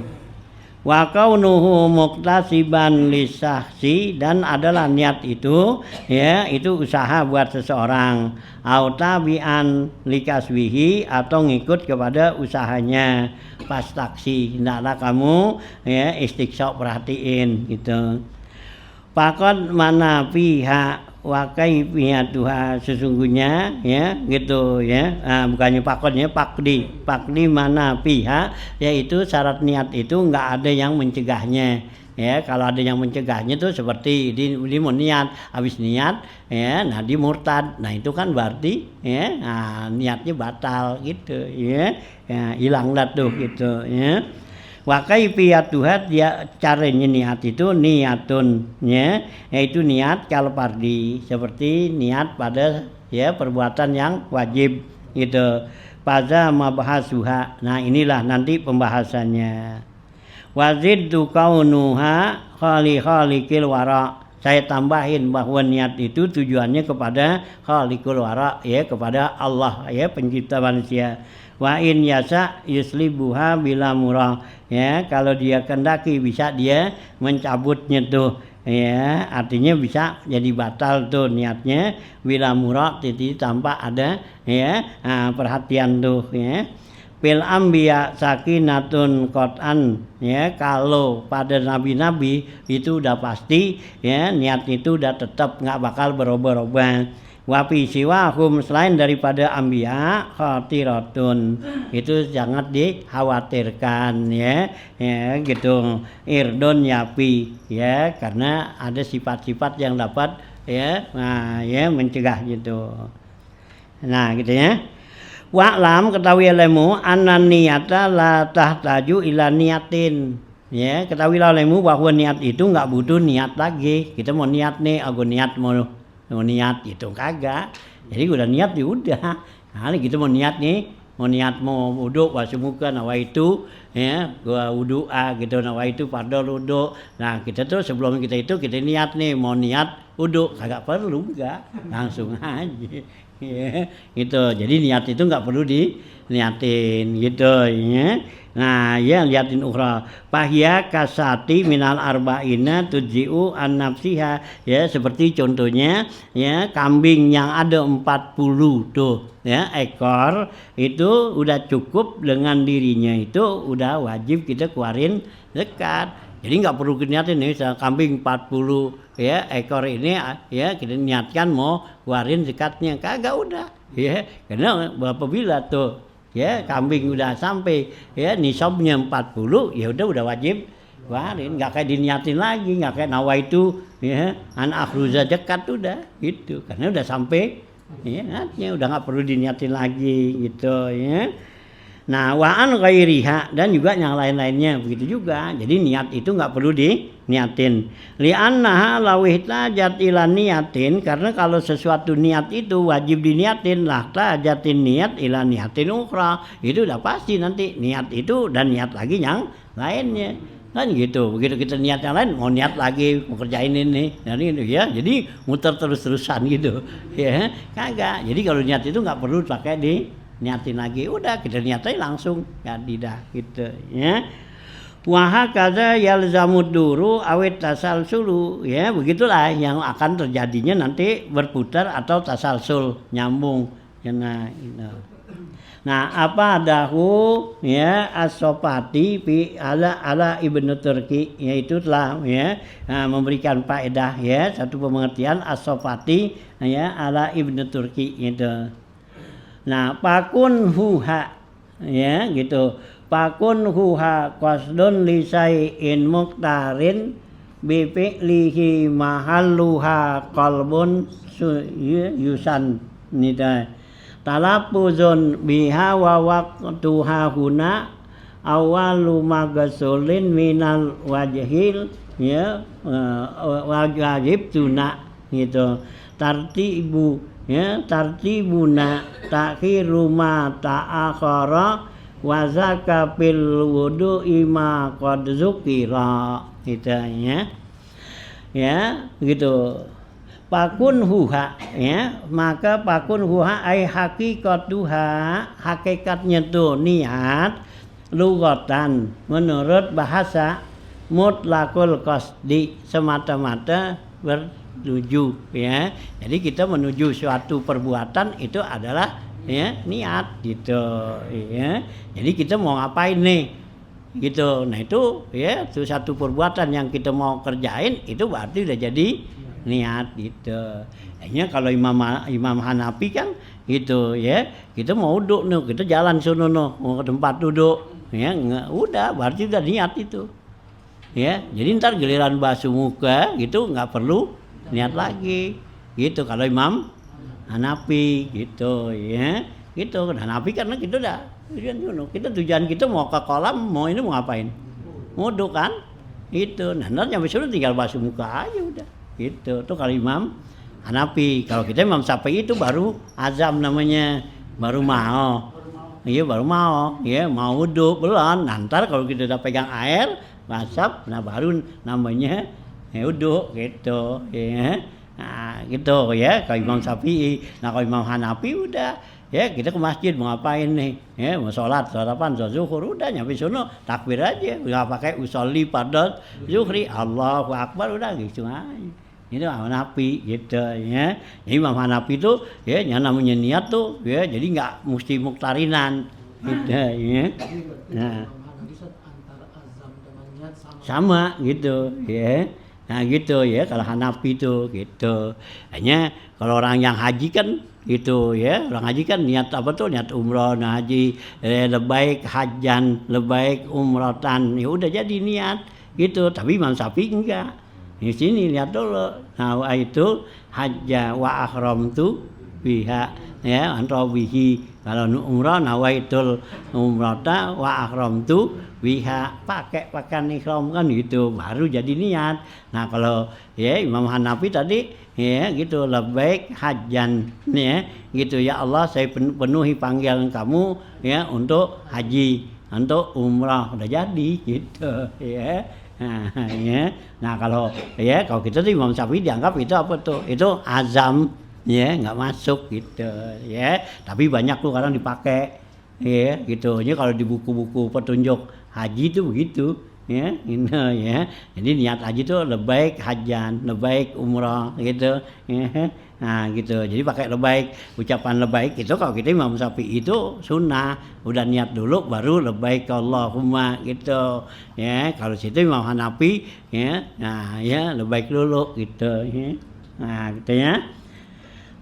wa kaunuhu muktasiban lisahsi, dan adalah niat itu ya itu usaha buat seseorang au tabian likaswihi atau ngikut kepada usahanya pas taksi hendaklah kamu ya istiqsa perhatiin gitu pakon mana pihak wa kaifiyatuha sesungguhnya ya gitu ya bukannya pakonnya pakdi mana pihak yaitu syarat niat itu enggak ada yang mencegahnya ya kalau ada yang mencegahnya itu seperti di mau niat habis niat ya nah di murtad nah itu kan berarti ya niatnya batal gitu ya hilang dah tuh gitu ya wa kaifiyatuha dia caranya niat itu niatun ya yaitu niat kalau fardi seperti niat pada ya perbuatan yang wajib gitu pada mabahasuha nah inilah nanti pembahasannya waziddu kaunuha khaliqil wara saya tambahin bahwa niat itu tujuannya kepada khaliqul wara ya kepada Allah ya pencipta manusia wa in yasa yuslibuha bila murah ya kalau dia kendaki bisa dia mencabutnya tuh ya artinya bisa jadi batal tuh niatnya bila murah tanpa ada ya perhatian tuh ya Fil anbiya sakinatun qat'an, ya, kalau pada nabi-nabi itu udah pasti, ya, niat itu udah tetap nggak bakal berubah-ubah. Wa fi siwahum, selain daripada anbiya khatiratun, itu jangan dikhawatirkan, ya, gitu. Irdon yapi, ya, karena ada sifat-sifat yang dapat, ya, nah, ya, mencegah gitu. Nah, gitu ya. Wa'lam, ketahui olehmu, anan niyata la tahtaju ila niatin. Ya, ketahuilah olehmu bahwa niat itu nggak butuh niat lagi. Kita mau niat nih, aku niat mau niat itu kagak. Jadi udah niat ya udah. Nah, kita mau niat nih, mau wudhu basuh muka nawa itu, ya, gua wudhu gitu, nawa itu fardhu wudhu. Nah, kita tuh sebelum kita niat nih, mau niat wudhu, kagak perlu, enggak, langsung aja. Ya, gitu. Jadi niat itu nggak perlu diniatin gitu, ya. Nah, ya, liatin ukhra. Fahya kasati minal arba'ina tuji'u an nafsiha, ya, seperti contohnya, ya, kambing yang ada 40 tuh, ya, ekor itu udah cukup dengan dirinya, itu udah wajib kita keluarin zakat. Jadi nggak perlu niatin nih, kambing 40, ya, ekor ini, ya, kita niatkan mau keluarin zakatnya, kagak, udah, ya, karena apabila tuh, ya, kambing udah sampai, ya, nisabnya 40, ya udah wajib keluarin, nggak kayak diniatin lagi, nggak kayak nawa itu, ya, an akhruza zakat, udah gitu, karena udah sampai, ya, udah nggak perlu diniatin lagi gitu, ya. Nah, wa'an ghairiha, dan juga yang lain-lainnya begitu juga. Jadi niat itu nggak perlu diniatin. Li'annaha lawihtajat ila niatin, karena kalau sesuatu niat itu wajib diniatin, lah tajatin niat ila niatin ukhra. Itu udah pasti nanti niat itu dan niat lagi yang lainnya. Kan gitu. Begitu kita niat yang lain, mau niat lagi mau kerjain ini, ya. Jadi muter terus-terusan gitu. Ya, kagak. Jadi kalau niat itu nggak perlu pakai niatin lagi, udah kita niatin langsung, jadi dah gitu, ya. Wahakaza yalzamud duru awit tasalsulu, ya, begitulah yang akan terjadinya nanti berputar atau tasalsul, nyambung, ya. Nah, apa dahu, ya, as-Sofati fi ala Ibnu Turki, yaitu telah, ya, memberikan faedah, ya, satu pengertian as-Sofati, ya, ala Ibnu Turki itu. Nah, pakun huha, ya, gitu. Pakun huha qasdun li syai'in muqtarin bi fi'lihi mahalluha qalbun yusan nida. Talapuzun biha wa waqtuha huna awalu magasulin minal wajhil, ya, wajib tuna gitu. Tartibu, ya, tartibuna takhiru ma ta'akhara wa zaka fil wudu'i ma qad zukira, gitu, ya. Ya, gitu. Pakun huha, ya, maka pakun huha ai hakikatuha, hakikatnya tuh niat lugatan menurut bahasa mutlaqul qasdi, semata-mata menuju, ya. Jadi kita menuju suatu perbuatan itu adalah, ya, niat gitu, ya. Jadi kita mau ngapain nih gitu. Nah, itu, ya, itu satu perbuatan yang kita mau kerjain, itu berarti udah jadi niat gitu. Kayaknya kalau Imam Hanafi kan gitu, ya, kita mau duduk nih, kita jalan sono mau ke tempat duduk, ya, udah berarti udah niat itu, ya. Jadi ntar giliran basuh muka gitu nggak perlu niat lagi gitu kalau Imam Hanafi gitu, ya, gitu. Hanafi karena kita udah tujuan kita mau ke kolam, mau ini mau ngapain, wudhu kan itu. Nah, ntar nyampe sana tinggal basuh muka aja udah gitu. Tuh kalau Imam Hanafi. Kalau kita Imam Syafi'i itu baru azam namanya, baru mau, iya, baru mau, ya, mau wudhu belum. Ntar kalau kita udah pegang air basap, nah baru namanya, ya, wudhu gitu, ya. Nah, gitu, ya, kalau Imam Syafi'i. Nah, kalau Imam Hanafi udah, ya, kita ke masjid mau ngapain nih, ya, mau sholat zuhur, udah nyampe sono takbir aja, nggak pakai usolli pada zuhri, Allahu Akbar, udah gitu aja. Itu Hanafi gitu, ya. Jadi Imam Hanafi itu, ya, yang namanya niat tuh, ya, jadi nggak mesti muktarinan, Gitu ya. Nah, antara azam dengan niat sama gitu ya. Nah gitu ya kalau Hanafi itu gitu. Hanya kalau orang yang haji kan gitu ya, orang haji kan niat apa tuh, niat umroh, nah haji lebaik hajan, lebaik umrotan, ya udah jadi niat gitu. Tapi Imam Syafi'i enggak. Di sini lihat dulu. Nah itu hajja wa ahramtu biha ya antawihi. Kalau umrah nawaitul umrata wa ahramtu biha, pakai pakaian ihram kan gitu baru jadi niat. Nah kalau ya Imam Hanafi tadi ya gitu labbaik hajjan ya gitu, ya Allah saya penuhi panggilan kamu ya untuk haji, untuk umrah, udah jadi gitu ya. Nah, ya. Nah kalau kita tuh Imam Syafi'i dianggap itu apa tuh? Itu azam ya, nggak masuk gitu ya. Tapi banyak tuh kadang dipakai ya gitu. Ini kalau di buku-buku petunjuk haji itu begitu ya, gitu ya. Jadi niat haji itu lebaik hajan, lebaik umrah gitu ya. Nah gitu. Jadi pakai lebaik, ucapan lebaik itu kalau kita Imam Syafi'i itu sunnah, udah niat dulu baru lebaik Allahumma gitu ya. Kalau situ Imam Hanafi ya, nah ya lebaik dulu gitu ya. Nah gitu ya.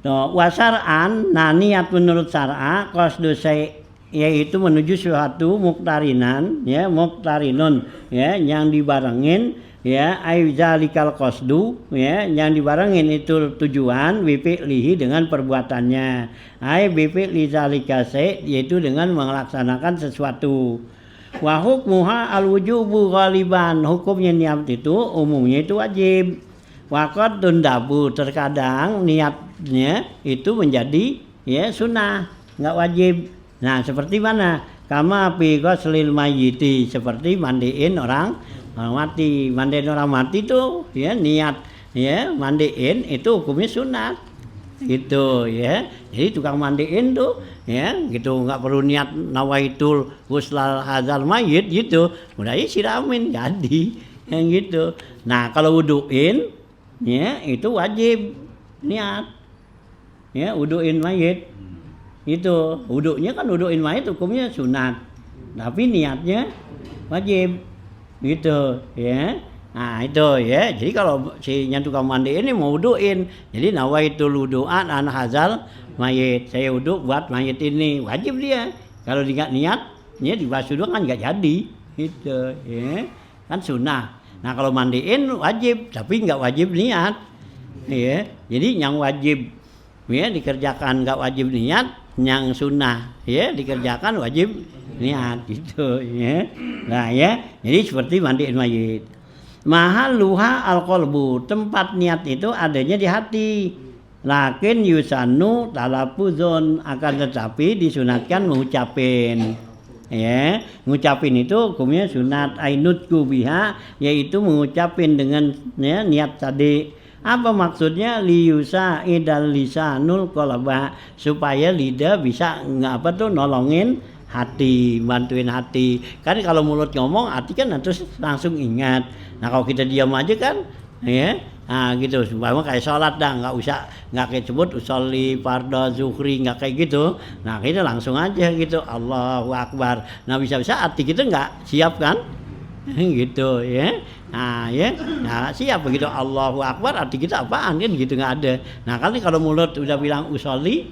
Wasar'an, nah niat menurut syar'a qasdu yaitu menuju suatu muktarinan ya, muktarinun ya yang dibarengin ya, aizalikal qasdu ya yang dibarengin itu tujuan bifi'lihi dengan perbuatannya, ai bifi'li zalika yaitu dengan melaksanakan sesuatu. Wa hukmuha al-wujubu ghaliban, hukumnya niat itu umumnya itu wajib. Waqad tundabu, terkadang niatnya itu menjadi ya sunnah, enggak wajib. Nah, seperti mana? Kama fi ghuslil mayyiti, seperti mandiin orang mati. Mandiin orang mati itu ya niat ya mandiin itu hukumnya sunat. Gitu ya. Jadi tukang mandiin tuh ya gitu enggak perlu niat nawaitul ghuslal hadzal mayyit gitu. Udah ya siramin jadi yang gitu. Nah, kalau wuduin ya itu wajib niat ya wuduin mayit itu, wudunya kan wuduin mayit hukumnya sunat tapi niatnya wajib gitu ya. Nah itu ya, jadi kalau si yang tukang mandi ini mau wuduin jadi nawaitul wudu'an an hazal mayit, saya wudu buat mayit ini, wajib dia. Kalau dia nggak niatnya dibasuh doang kan nggak jadi gitu ya, kan sunnah. Nah kalau mandiin wajib, tapi nggak wajib niat, ya. Jadi yang wajib ya dikerjakan nggak wajib niat, yang sunnah ya dikerjakan wajib niat gitu ya. Nah ya, jadi seperti mandiin mayit. Mahalluha al-qalbu, tempat niat itu adanya di hati. Lakin yusanu talafuzun, akan tetapi disunatkan mengucapin. Ya, ngucapin itu hukumnya sunat ainutku biha, yaitu mengucapin dengan ya, niat tadi. Apa maksudnya? Liyusa idal lisanul qalba, supaya lidah bisa nolongin hati, bantuin hati. Kan kalau mulut ngomong, hati kan harus langsung ingat. Nah kalau kita diam aja kan, ya. Nah gitu, supaya kayak sholat dah, nggak kayak sebut usolli fardhu zuhri, nggak kayak gitu. Nah kita langsung aja gitu, Allahu Akbar. Nah bisa-bisa hati kita nggak siap kan, gitu ya. Nah ya, nah siap begitu Allahu Akbar, hati kita apaan kan gitu, nggak ada. Nah kali kalau mulut udah bilang usolli,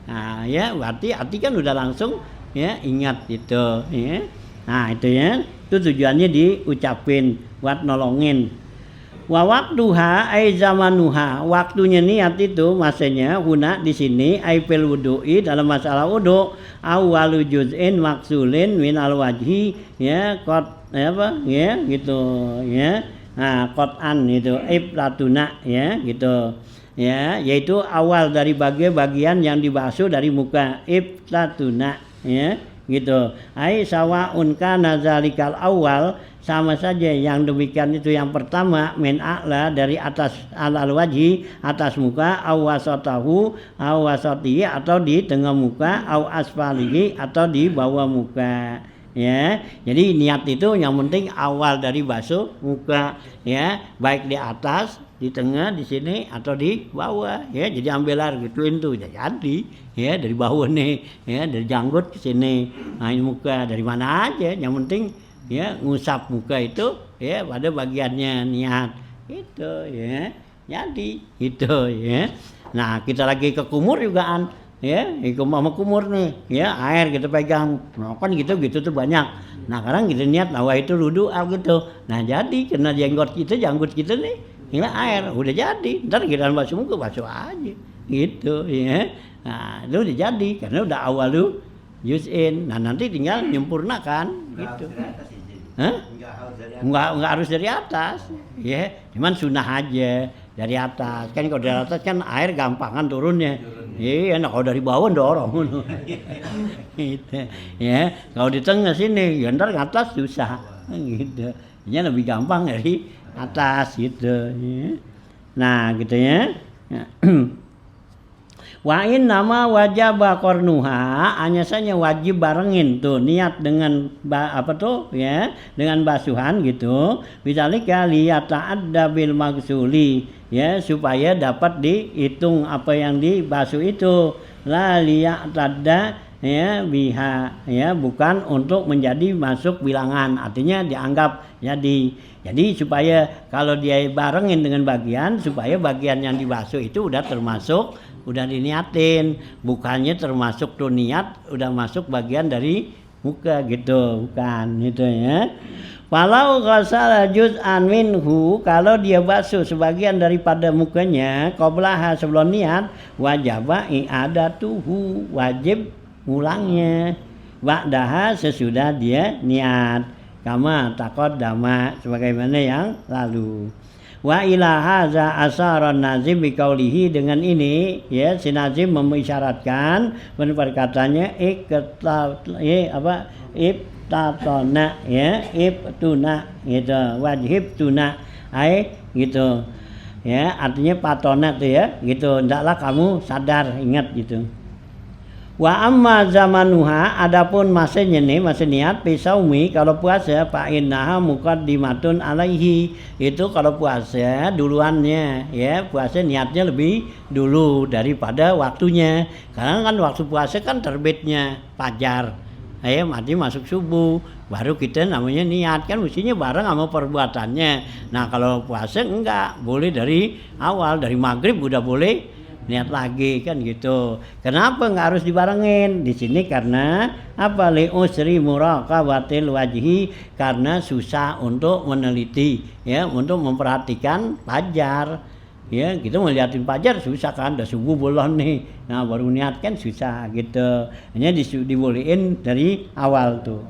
nah ya berarti hati kan udah langsung ya ingat gitu ya. Nah itu ya, itu tujuannya diucapin buat nolongin. Wa waktuha ai zamanuha, waktunya niat itu masanya huna di sini ai fil wudu'i, dalam masalah wudu, awwalu juz'in maksulin min al wajhi ya qad apa ya gitu ya. Nah qat'an itu iblatuna ya gitu ya, yaitu awal dari bagian yang dibasuh dari muka, iblatuna ya gitu. Ai sawaun kana zalikal awal, sama saja yang demikian itu yang pertama, min a'la dari atas al wajhi, atas muka, aw wasatahu aw wasatihi, atau di tengah muka, aw asfalihi, atau di bawah muka ya. Jadi niat itu yang penting awal dari basuh muka ya, baik di atas di tengah di sini atau di bawah ya, jadi ambil air gituin tuh jadi ya, dari bawah nih ya, dari janggut ke sini, nah ini muka dari mana aja, yang penting ya ngusap muka itu ya pada bagiannya niat gitu ya, jadi gitu ya. Nah kita lagi ke kumur jugaan ya, sama kumur nih ya, air kita pegang, nah, kan gitu tuh banyak. Nah sekarang kita niat nawa itu wudu gitu, nah jadi karena janggut kita nih ini air udah jadi, ntar kita basuh muka basuh aja gitu ya. Nah itu udah jadi karena udah awal lu juz'in, nah nanti tinggal menyempurnakan gitu. Enggak harus dari atas ya, cuman sunnah aja dari atas. Kan kalau dari atas kan air gampangan turunnya. Iya, nah kalau dari bawah dorong gitu ya. Kalau di tengah sini ya ntar ke atas susah gitu. Ini lebih gampang dari atas gitu ya. Nah gitu ya. Wa in nama wajib qarnuha, hanya saja wajib barengin tuh niat dengan apa tuh ya, dengan basuhan gitu. Misalnya liyata'adda bil maghsuli ya, supaya dapat dihitung apa yang dibasuh itu. La liyata'adda ya biha ya, bukan untuk menjadi masuk bilangan, artinya dianggap jadi supaya kalau dia barengin dengan bagian, supaya bagian yang dibasuh itu udah termasuk, udah diniatin, bukannya termasuk tuh niat udah masuk bagian dari muka gitu, bukan gitu ya. Walau ghasala juz'an minhu, kalau dia basuh sebagian daripada mukanya qablaha sebelum niat, wajaba i'adatuhu, wajib ngulangnya ba'daha sesudah dia niat, kama taqaddama sebagaimana yang lalu. Wa ila hadza asara nazim biqaulihi, dengan ini ya si nazim mengisyaratkan perkataannya ibtatona ya, ibtuna gitu, wajib tuna ai gitu ya, artinya patona tuh ya gitu, hendaklah kamu sadar, ingat gitu. Wa amma zamanuha, adapun masanya nih, masa niat pisaumi kalau puasa, fa innaha muqaddimatun alaihi, itu kalau puasa duluannya ya, puasa niatnya lebih dulu daripada waktunya, karena kan waktu puasa kan terbitnya fajar ya, mati masuk subuh, baru kita namanya niat, kan mestinya bareng sama perbuatannya. Nah kalau puasa enggak, boleh dari awal, dari maghrib udah boleh niat lagi kan gitu. Kenapa nggak harus dibarengin di sini? Karena apa? Li'usri muraqabatil wajhi, karena susah untuk meneliti ya, untuk memperhatikan fajar ya. Kita melihatin fajar susah kan, udah subuh belum nih, nah baru niat kan susah gitu. Hanya dibolehin dari awal tuh.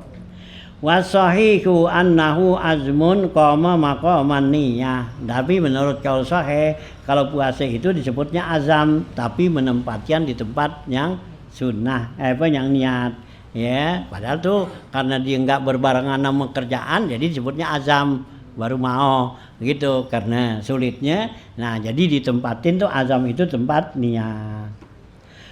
Wasahihu annahu azmun qama maqaman niyah, tapi menurut kaul sahih kalau puasa itu disebutnya azam, tapi menempatkan di tempat yang sunnah yang niat ya, padahal tuh karena dia enggak berbarengan sama kerjaan jadi disebutnya azam, baru mau gitu karena sulitnya. Nah jadi ditempatin tuh azam itu tempat niat.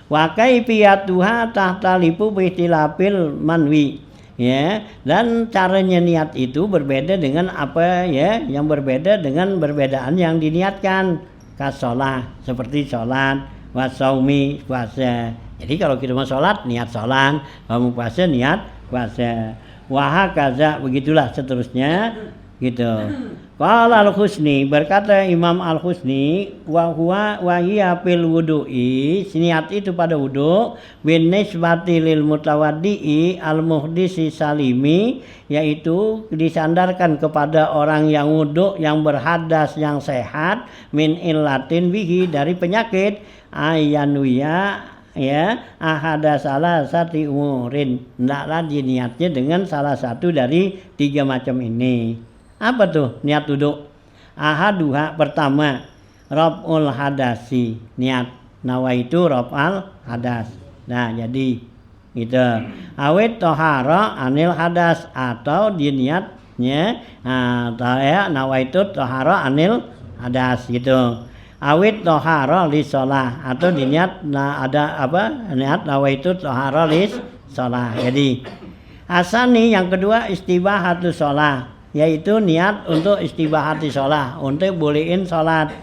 Wa kaifiyatuha tahtalifu bi ikhtilafil manwi ya, dan caranya niat itu berbeda dengan apa ya, yang berbeda dengan perbedaan yang diniatkan. Kasolah seperti sholat, wasaumi puasa. Jadi kalau kita mau sholat niat sholat, kalau mau puasa niat puasa. Wahakaza, begitulah seterusnya gitu. Qala al-Husni, berkata Imam al-Husni, wa huwa wa hiya fil wudu'i, niat itu pada wudu, bin nisbati lil mutawaddi'i al-muhdisi salimi, yaitu disandarkan kepada orang yang wudu yang berhadas yang sehat, min illatin bihi, dari penyakit, ayanuya ya, ahada salah satu umurin, hendaklah diniatnya dengan salah satu dari 3 macam ini. Apa tuh niat wudu? Ahaduha, pertama, raf'ul hadasi, niat nawaitu raf'al hadas. Nah jadi gitu. Awit tohara anil hadas, atau dia niatnya nawaitu tohara anil hadas gitu. Awit tohara li sholah, atau diniat ada apa, niat nawaitu tohara li sholah. Jadi asani yang kedua istibahatu sholah, yaitu niat untuk istibahati sholat, untuk bolehin sholat,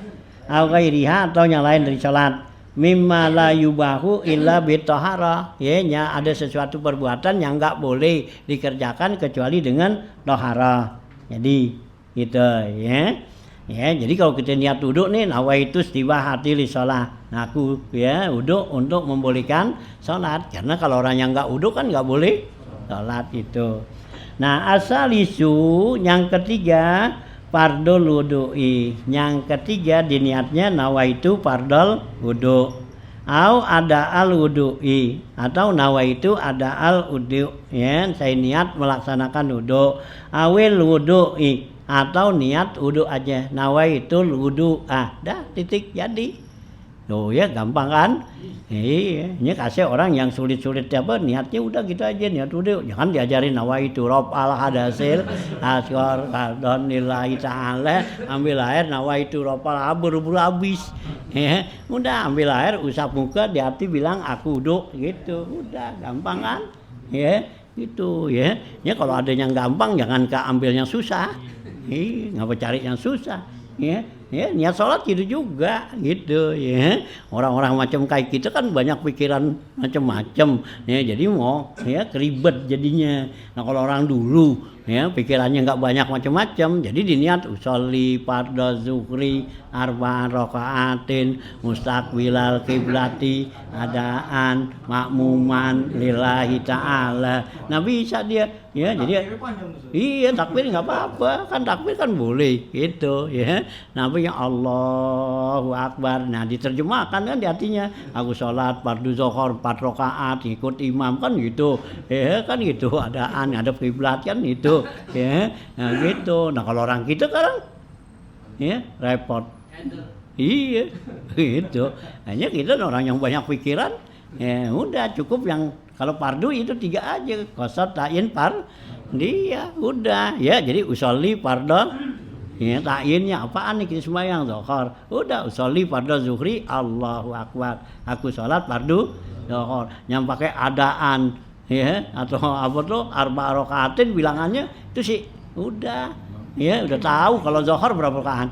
au ghairiha atau yang lain dari sholat, mimma la yubahu illa bitahara, ya ada sesuatu perbuatan yang enggak boleh dikerjakan kecuali dengan tohara. Jadi gitu ya. Ya, jadi kalau kita niat wudhu nih, nawaitu istibahati li sholat, nah aku ya wudhu untuk membolehkan sholat, karena kalau orang yang enggak wudhu kan enggak boleh sholat itu. Nah, asalisu yang ketiga fardul wudu'i. Yang ketiga diniatnya nawaitu fardul wudu. Au ada al wudu'i atau nawaitu ada al wudu. Ya, saya niat melaksanakan wudu. Awil wudu'i atau niat wudu aja. Nawaitul wudu. Dah titik jadi. Loh ya gampang kan? Iya, ini kasih orang yang sulit-sulit apa niatnya udah gitu aja niat udah, jangan diajarin nawaitu rob al hadasil asghar kardon lillahi ta'ala, ambil air nawaitu rob al buru-buru habis. Ya, udah ambil air usap muka di hati bilang aku wudu gitu, udah gampang kan? Ya, gitu ya. Ya kalau ada yang gampang jangan ambil yang susah. Ngapa cari yang susah? Ya niat sholat gitu juga gitu ya. Orang-orang macam kayak kita kan banyak pikiran macam-macam ya, jadi mau ya keribet jadinya. Nah kalau orang dulu ya pikirannya nggak banyak macam-macam, jadi diniat usolli fardhu zuhri arba'an rakaatin mustaqbilal kiblati adaan makmuman lillahi ta'ala. Nah bisa dia ya, jadi iya takbir nggak apa-apa kan, takbir kan boleh gitu ya. Namanya Allahu Akbar. Nah diterjemahkan kan di hatinya, aku sholat fardhu zuhur 4 rakaat ikut imam kan gitu ya, kan gitu adaan ngadep kiblat kan gitu ya. Nah gitu. Nah kalau orang kita kan ya repot. Iya gitu. Hanya kita orang yang banyak pikiran ya udah cukup yang kalau fardu itu 3 aja, qasad ta'yin dia udah ya. Jadi usolli fardhu ya ta'yinnya apaan nih kita sembahyang zuhur, udah usolli fardhu zuhri Allahu Akbar, aku sholat fardhu zuhur. Yang pakai adaan ya atau apa tuh arba rakaatin bilangannya itu sih udah ya udah tahu kalau zuhur berapa rakaat,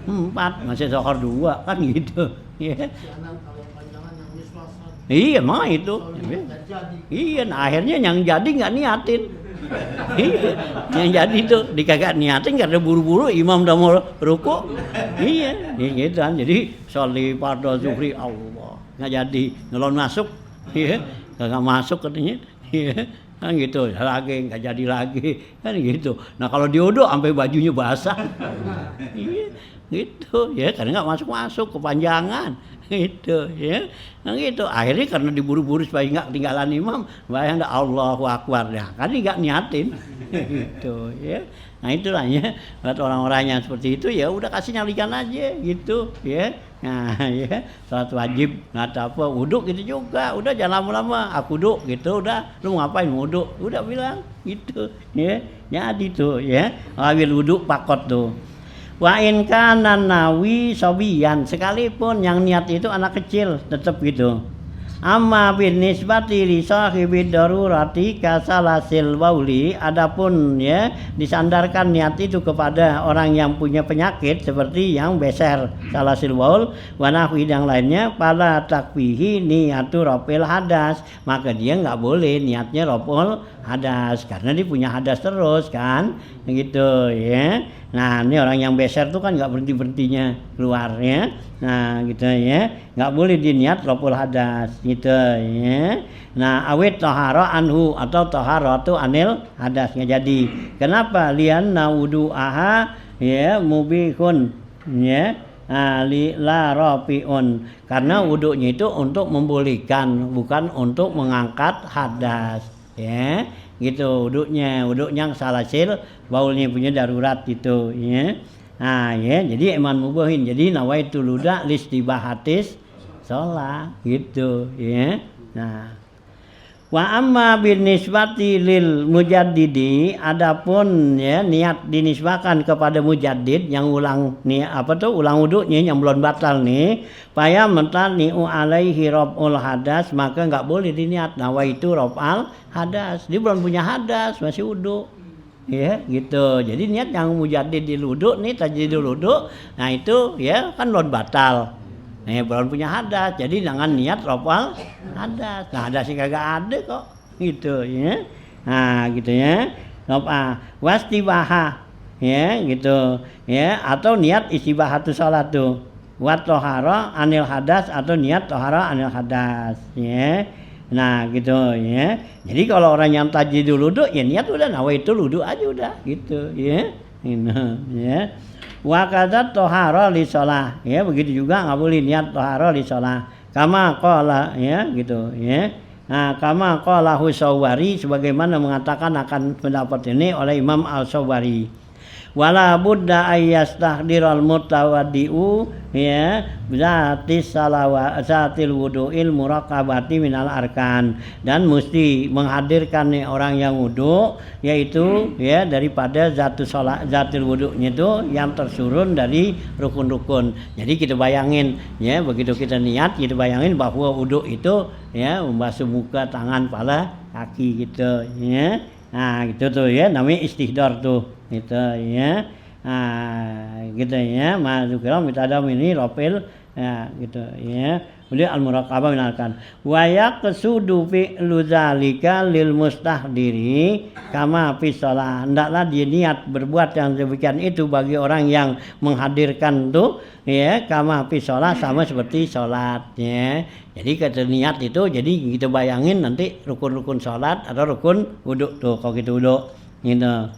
4 masih zuhur 2 kan gitu ya. Iya mah itu iya, nah akhirnya yang jadi nggak niatin. Iya, yang jadi tuh dikagak niatin karena buru-buru imam udah mau ruku. Iya, gitu kan. Jadi sholli fardhu zuhri Allah nggak jadi, ngelon masuk, iya, kagak masuk katanya, iya, kan gitu. Lagi nggak jadi lagi, kan gitu. Nah kalau diodok sampai bajunya basah, iya, gitu, ya karena nggak masuk kepanjangan. Gitu ya, nah gitu akhirnya karena diburu-buru supaya nggak ketinggalan imam, bayang dah Allahu Akbar ya, kan nggak niatin gitu ya. Nah itulah ya buat orang-orang yang seperti itu ya udah kasih nyalikan aja gitu ya. Nah ya salat wajib nggak apa wudhu gitu juga, udah jangan lama-lama aku wudhu gitu, udah lu ngapain wudhu, udah bilang gitu ya. Jadi tuh ya awil wudhu pakot tuh. Wa in kana nawi sobiyan, sekalipun yang niat itu anak kecil tetap gitu. Amma bin nisbati li sahibi darurati kasalasil wauli, adapun ya disandarkan niat itu kepada orang yang punya penyakit seperti yang beser salasil waul wa nahwi yang lainnya, pada takfihi niatu rafil hadas, maka dia enggak boleh niatnya raful hadas karena dia punya hadas terus kan gitu ya. Nah ini orang yang beser tuh kan nggak berhenti-berhentinya keluarnya, nah gitu ya, nggak boleh diniat raful hadas gitu ya. Nah awit tahara anhu atau tahara tu anil hadasnya jadi. Kenapa? Lian nawudu aha ya mubihun ya la rafiun, karena wudunya itu untuk membolehkan bukan untuk mengangkat hadas ya. Gitu wudhunya salasil baulnya punya darurat gitu ya. Nah ya jadi eman mubahin, jadi nawaitu luda listibahatis sholat gitu ya. Nah wa amma bin nisbati lil mujaddidi, adapun ya niat dinisbahkan kepada mujaddid yang ulang nih apa tuh ulang wudhunya yang belum batal nih, paya mentani'u alaihi raf'ul hadas, maka enggak boleh diniat nawaitu raf'al hadas, dia belum punya hadas masih wudhu ya gitu. Jadi niat yang mujaddidil wudu nih tajdidul wudu, nah itu ya kan lon batal. Belum punya hadas, jadi jangan niat raf'al hadas. Nah hadas kagak ada kok, gitu ya. Nah gitu ya. Wastibaha ya gitu ya, atau niat istibahatu sholatu wa tohara anil hadas atau niat tohara anil hadas ya. Nah gitu ya. Jadi kalau orang yang tajdidul wudu ya niat udah nawaitul wudu aja udah gitu ya. Ya. Wa kadza tohara li shalah ya, begitu juga enggak boleh niat tohara li shalah. Kama qala ya gitu ya. Nah, kama qala Husawari sebagaimana mengatakan akan pendapat ini oleh Imam Al-Sawari. Wala budda ayyastahdiral mutawaddi'u ya zatis zatil wudu'il muraqabati minal arkan, dan mesti menghadirkan nih orang yang wudu yaitu ya daripada zatil wudu'nya itu yang tersurun dari rukun-rukun. Jadi kita bayangin ya, begitu kita niat kita bayangin bahwa wudu itu ya membasuh muka, tangan, kepala, kaki gitu ya. Nah gitu tuh ya, namanya istihdar tuh gitu ya. Nah gitu ya, mazukira mitadam ini ropil ya gitu ya. Kemudian al-muraqabah minalkan wa yaqsudu fi ludzalika lil mustahdiri kama fi shalah. Hendaklah dia niat berbuat yang demikian itu bagi orang yang menghadirkan tuh ya, kama fi shalah sama seperti salat ya. Jadi kata niat itu jadi kita bayangin nanti rukun-rukun salat atau rukun wudu tuh kalau gitu wudu gitu.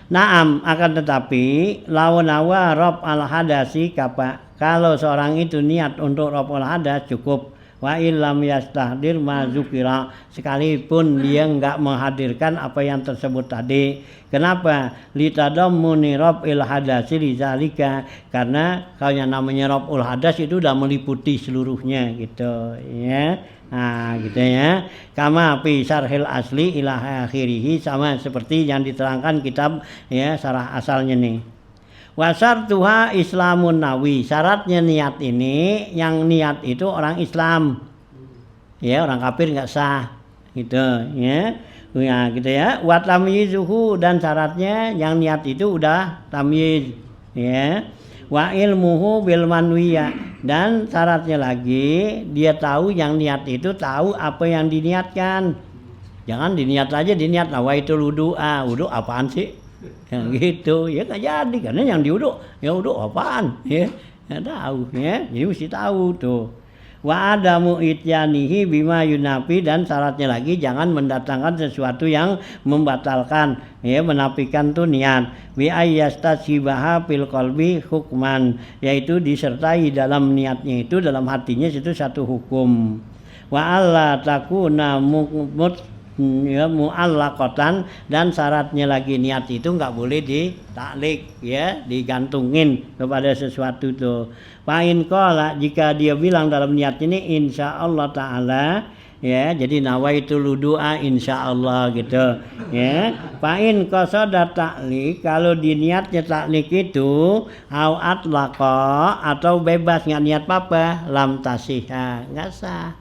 Naam, akan tetapi lawan-lawa rob al hadasi kapa, kalau seorang itu niat untuk rob al hadas cukup. Wa illam yastahdir mazukira, sekalipun dia enggak menghadirkan apa yang tersebut tadi. Kenapa? Litadammuni rob il hadasi lizalika, karena kalau yang namanya rob al hadas itu udah meliputi seluruhnya gitu ya. Nah gitu ya, kama fi syarhil asli ila akhirih, sama seperti yang diterangkan kitab ya syarah asalnya nih. Wasartuha Islamun Nawi, syaratnya niat ini yang niat itu orang Islam ya, orang kafir nggak sah gitu ya. Ya gitu ya. Wa tamyizuhu, dan syaratnya yang niat itu udah tamyiz ya. Wa ilmuhu bil manwiyah, dan syaratnya lagi dia tahu yang niat itu tahu apa yang diniatkan. Jangan diniat aja, diniat nawaitul wudu'a. Wudu apaan sih? Yang gitu ya nggak jadi, karena yang diwudu ya wudu apaan ya nggak tahu ya, jadi mesti tahu tuh. Wa adamu ityanihi bima yunafi, dan syaratnya lagi jangan mendatangkan sesuatu yang membatalkan ya, menafikan tuh niat. Bi ayyastasibaha fil qalbi hukman, yaitu disertai dalam niatnya itu, dalam hatinya itu satu hukum. Wa alla takuna ya mu'allaqatan, dan syaratnya lagi niat itu enggak boleh ditaklik ya, digantungin kepada sesuatu tuh. Fa in qala, jika dia bilang dalam niat ini insyaallah taala ya, jadi nawaitul wudu'a insyaallah gitu ya. Fa in qasada taklik, kalau di niatnya taklik itu au atlaqa, atau bebas enggak niat apa-apa, lam tasihha, enggak sah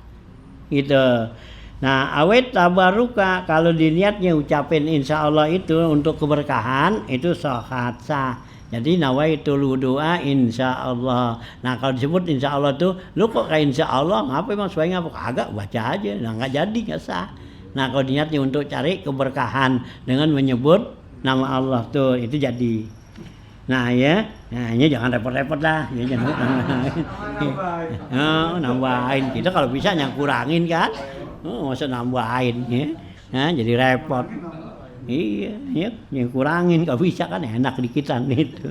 gitu. Nah awet tabaruka, kalau diniatnya ucapin insya Allah itu untuk keberkahan, itu sah. Jadi nawaitul wudu'a insya Allah. Nah kalau disebut insya Allah tuh, lu kok kayak insya Allah, ngapa emang sebaiknya agak baca aja, nah nggak jadi, nggak sah. Nah kalau niatnya untuk cari keberkahan dengan menyebut nama Allah tuh, itu jadi. Nah ya, nah ini jangan repot-repot lah, ya, jangan nambahin. Kita kalau bisa yang kurangin kan. Masa nambahin ya, nah, jadi repot. Iya, ya, yang kurangin nggak bisa kan, enak dikitan itu.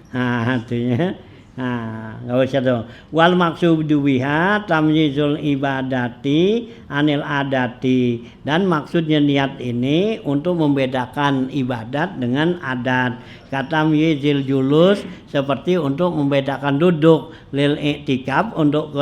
Nah, artinya, nah, nggak usah tuh. Wal maksudu biha tamyizul ibadati anil adati, dan maksudnya niat ini untuk membedakan ibadat dengan adat. Kata tamyizil julus, seperti untuk membedakan duduk, lil i'tikaf untuk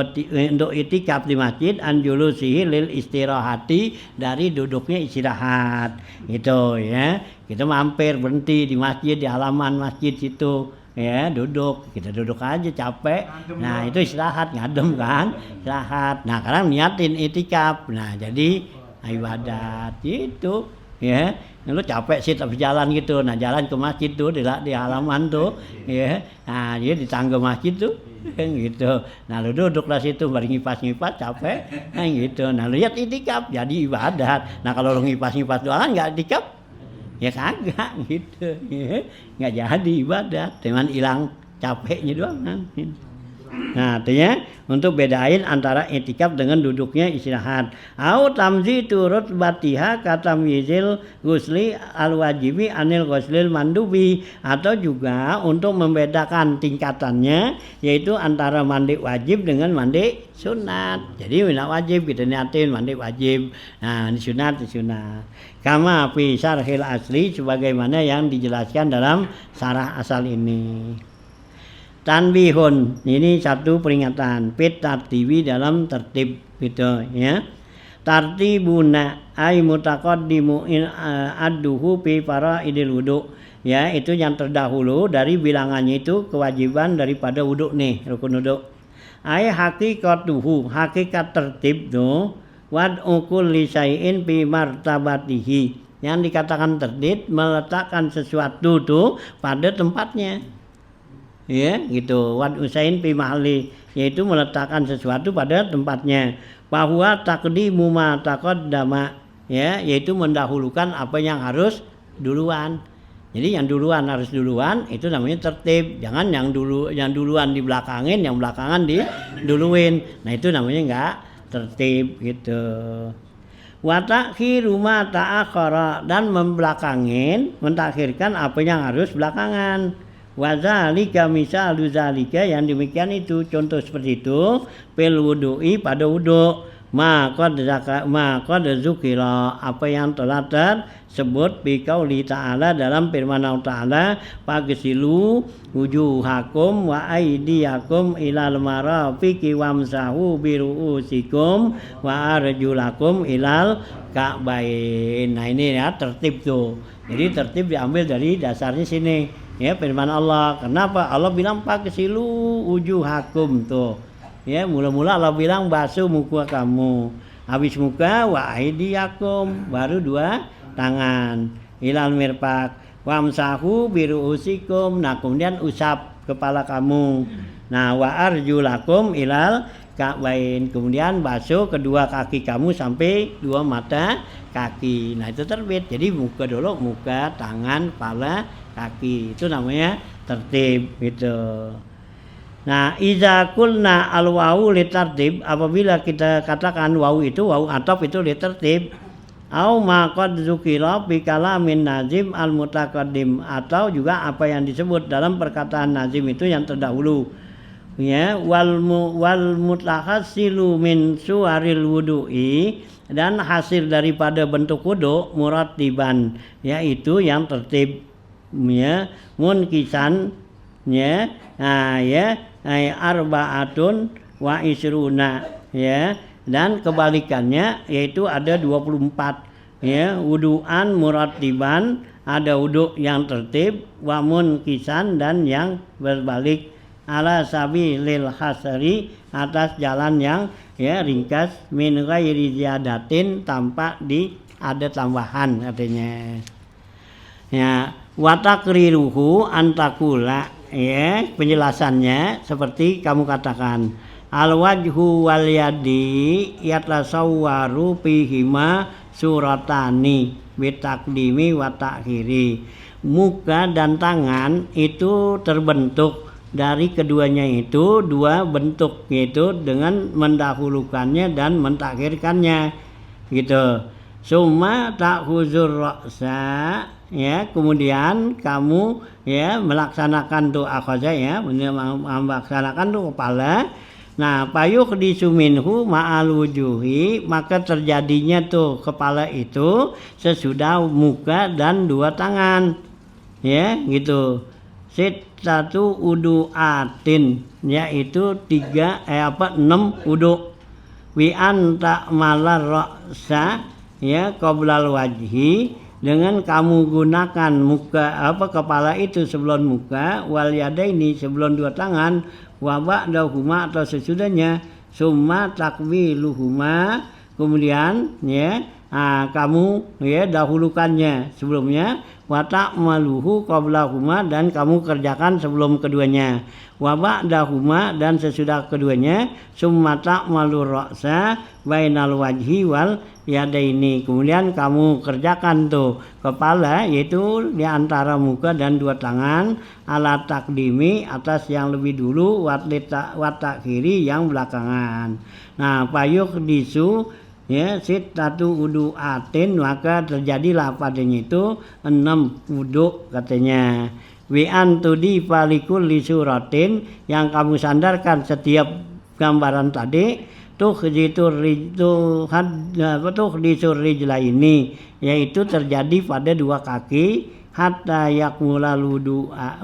i'tikaf di masjid, an julusihi lil istirahati, dari duduknya istirahat gitu ya. Kita mampir berhenti di masjid, di halaman masjid situ ya, duduk, kita duduk aja capek, nah itu istirahat, ngadem kan, istirahat. Nah sekarang niatin i'tikaf, nah jadi ibadat itu ya. Lu capek sih tapi jalan gitu. Nah, jalan ke masjid tuh di halaman tuh, ya. Nah, dia di tangga masjid tuh, kan gitu. Nah, lu duduklah situ baru ngipas-ngipas capek, kan gitu. Nah, lu lihat itikaf jadi ibadat. Nah, kalau lu ngipas-ngipas doang enggak itikaf, ya kagak gitu. Ya. Enggak jadi ibadat, cuman hilang capeknya doang kan. Nah, artinya untuk bedain antara itikaf dengan duduknya istirahat. Au tamzi turut batiha kata mizil ghusli al-wajibi anil ghuslil mandubi, atau juga untuk membedakan tingkatannya yaitu antara mandi wajib dengan mandi sunat. Jadi mandi wajib kita niatin mandi wajib. Nah, di sunat. Kama fi syarhil asli sebagaimana yang dijelaskan dalam syarah asal ini. Tanbihun, ini satu peringatan. Fit tartibi dalam tertib gitu ya. Tartibuna ay mutaqaddimu adduhu fi faraidil wudu. Ya, itu yang terdahulu dari bilangannya itu kewajiban daripada wudu nih, rukun wudu. Ay haqiqatuhu, hakikat tertib tuh wad'u kulli syai'in fi martabatihi. Yang dikatakan tertib meletakkan sesuatu tuh pada tempatnya. Ya, gitu. Wad usain fi mahalli, yaitu meletakkan sesuatu pada tempatnya. Bahwa taqdimu ma taqaddama, ya, yaitu mendahulukan apa yang harus duluan. Jadi yang duluan harus duluan, itu namanya tertib. Jangan yang duluan dibelakangin, yang belakangan diduluin. Nah, itu namanya enggak tertib gitu. Wa ta'khiru ma ta'akhkhara, dan membelakangin, mentakhirkan apa yang harus belakangan. Wazalika misalu zalika, yang demikian itu contoh seperti itu fil wudu'i pada wudu. Maka dzukira, apa yang telah tersebut bi qauli ta'ala dalam firman Allah Ta'ala, fagsilu wujuhakum wa aydiyakum ilal marafiqi wamsahu bi ru'usikum wa arjulakum ilal ka'bain. Nah, ini ya tertib tuh. Jadi tertib diambil dari dasarnya sini. Ya, firman Allah. Kenapa? Allah bilang fagsilu wujuhakum tuh. Ya, mula-mula Allah bilang basuh muka kamu. Habis muka wa aidiyakum, baru dua tangan. Ilal mirfaq wamsahu bi ru'usikum. Nah, kemudian usap kepala kamu. Nah, wa arjulakum ilal ka'bain. Kemudian basuh kedua kaki kamu sampai dua mata kaki. Nah, itu terbit. Jadi muka dulu, muka, tangan, kepala, kaki. Itu namanya tertib gitu. Nah, iza kulna al-wawu li tertib, apabila kita katakan wawu itu wawu ataf itu li tertib. Au ma qad dzukira bi kalamin nazim al-mutaqaddim, atau juga apa yang disebut dalam perkataan nazim itu yang terdahulu. Ya, wal mutahassilu min suwaril wudu'i, dan hasil daripada bentuk wudu murattiban, yaitu yang tertib, ya, munkisan, ya, nah, ya, arba'atun wa isruna, ya, dan kebalikannya yaitu ada 24, ya, wudu'an murattiban, ada wudu yang tertib, wa munkisan, dan yang berbalik, ala sabilil hasri, atas jalan yang, ya, ringkas, min ghairi ziyadatin, tanpa ada tambahan artinya. Ya, wa taqriruhu antakula, ya, penjelasannya seperti kamu katakan, al wajhu wal yadi yatasawwaru fihima suratani bitaqdimi wa ta'khiri. Muka dan tangan itu terbentuk dari keduanya itu dua bentuk, yaitu dengan mendahulukannya dan mentakhirkannya gitu. Summa ta'khuzur ra'sa, ya, kemudian kamu, ya, melaksanakan tuh akhaza, ya, melaksanakan tuh kepala. Nah, payuh disuminhu ma'al wujuhi, maka terjadinya tuh kepala itu sesudah muka dan dua tangan, ya, gitu. Satu udu'atin, yaitu 6 wudu. Wi anta malar ra'sa, ya, qoblal wajhi, dengan kamu gunakan muka kepala itu sebelum muka, wal yadaini sebelum dua tangan, wa ba'dahuma atau sesudahnya, summa takbiluhuma, kemudian, ya, kamu ya dahulukannya sebelumnya, wa ta'maluhu qablahuma dan kamu kerjakan sebelum keduanya, wa ba'dahuma dan sesudah keduanya, summa ta'malu ra'sa bainal wajhi wal yadaini, kemudian kamu kerjakan tuh kepala yaitu di antara muka dan dua tangan, ala takdimi atas yang lebih dulu, wat takhiri yang belakangan. Nah payuh disu ya sitatu wudu'atin, maka terjadilah padanya itu 6 wudu katanya. Wi antudi falikul lisuratin, yang kamu sandarkan setiap gambaran tadi, tuh disur rijla ini, yaitu terjadi pada dua kaki, hatta yakmulal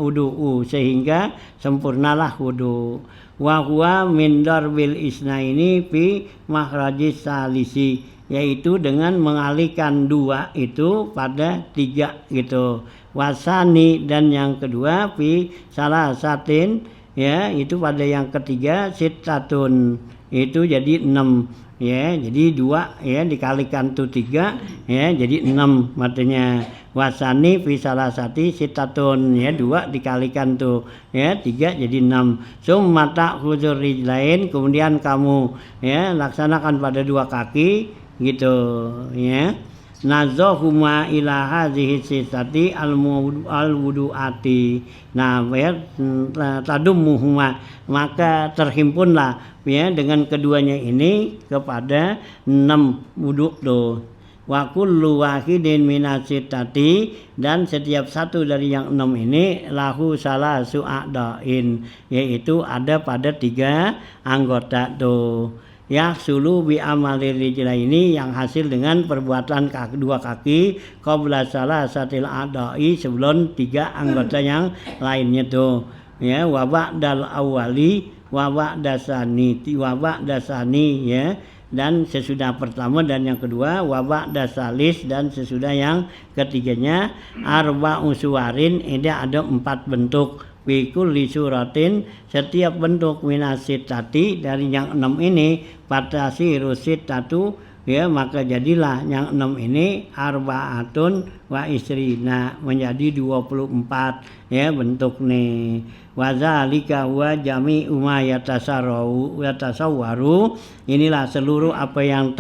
wudu'u sehingga sempurnalah wudu. Wa huwa min darbil isnaini fi makhrajis salisi, yaitu dengan mengalihkan dua itu pada tiga gitu. Wasani dan yang kedua fi salah satin, ya itu pada yang ketiga, sitatun itu jadi 6 ya, jadi 2 ya dikalikan tuh 3 ya jadi 6 matanya. Wasani fi salasati sitatun ya 2 dikalikan tuh ya 3 jadi 6. Sumata khuzur rijlain, kemudian kamu ya laksanakan pada dua kaki gitu ya. Nazohuma ila hadhihi sitati al-wudu'ati. Nah ya tadumuhuma, maka terhimpunlah ya dengan keduanya ini kepada 6 wudu tuh. Wa kullu wahidin minasitati, dan setiap satu dari yang 6 ini lahu salasu a'dain, yaitu ada pada 3 anggota tuh. Ya sulu bi amalir rijla ini, yang hasil dengan perbuatan dua kaki, qabla salasatil a'dai sebelum 3 anggota yang lainnya tuh ya. Wa ba'dal awali wa ba'dasani ya, dan sesudah pertama dan yang kedua, wa ba'dasalis dan sesudah yang ketiganya, arba'u suwarin, ini ada 4 bentuk. Bikulli suratin, setiap bentuk minasitati dari yang 6 ini, patasi rusit tatu ya, maka jadilah yang 6 ini arba'atun wa isrina, menjadi 24 ya bentuk nih. Wa zalika wa jami'u ma yatasawwaru, inilah seluruh apa yang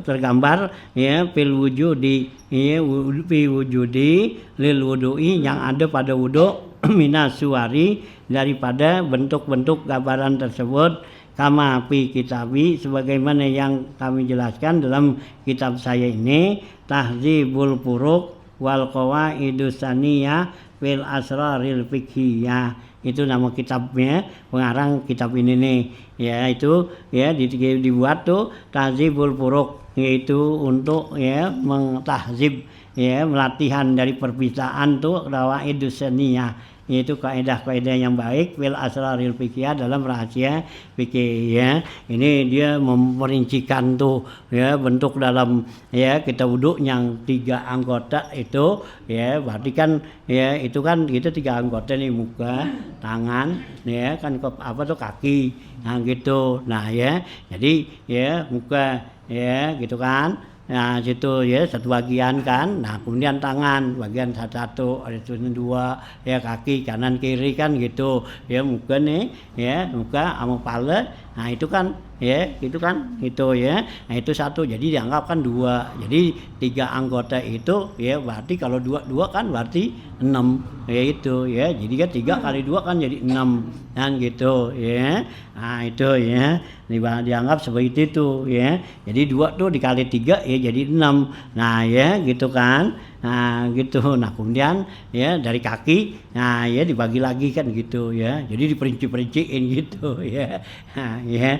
tergambar ya fil wujudi ya, fi wujudi lil wudu'i, yang ada pada wudu, minas suwari daripada bentuk-bentuk gambaran tersebut, kama fi kitabi sebagaimana yang kami jelaskan dalam kitab saya ini, Tahdzibul Furuq wal Qawaidus Saniyah fil Asraril Fiqhiyah, itu nama kitabnya, pengarang kitab ini nih ya, itu ya dibuat tuh Tahdzibul Furuq, yaitu untuk ya mentahzib ya, melatihan dari perpisahan tuh Qawaidus Saniyah, yaitu kaidah-kaidah yang baik fil asraril fikih, dalam rahasia fikih ya. Ini dia memerincikan tuh ya bentuk dalam ya kita wudhu yang 3 anggota itu ya, berarti kan ya itu kan kita 3 anggota nih, muka, tangan ya kan, apa tuh kaki, nah gitu. Nah ya jadi ya muka ya gitu kan, nah situ ya satu bagian kan, nah kemudian tangan bagian satu, itu 2 ya, kaki kanan kiri kan gitu ya, muka nih ya, muka sama kepala, nah itu kan ya gitu kan itu ya, nah itu 1, jadi dianggap kan 2, jadi 3 anggota itu ya, berarti kalau 2 kan berarti 6 ya itu ya, jadi kan 3 kali 2 kan jadi 6 kan gitu ya. Nah itu ya dianggap seperti itu ya, jadi 2 tuh dikali 3 ya jadi 6, nah ya gitu kan, nah gitu. Nah kemudian ya dari kaki, nah ya dibagi lagi kan gitu ya, jadi diperinci-perinciin gitu ya. Nah ya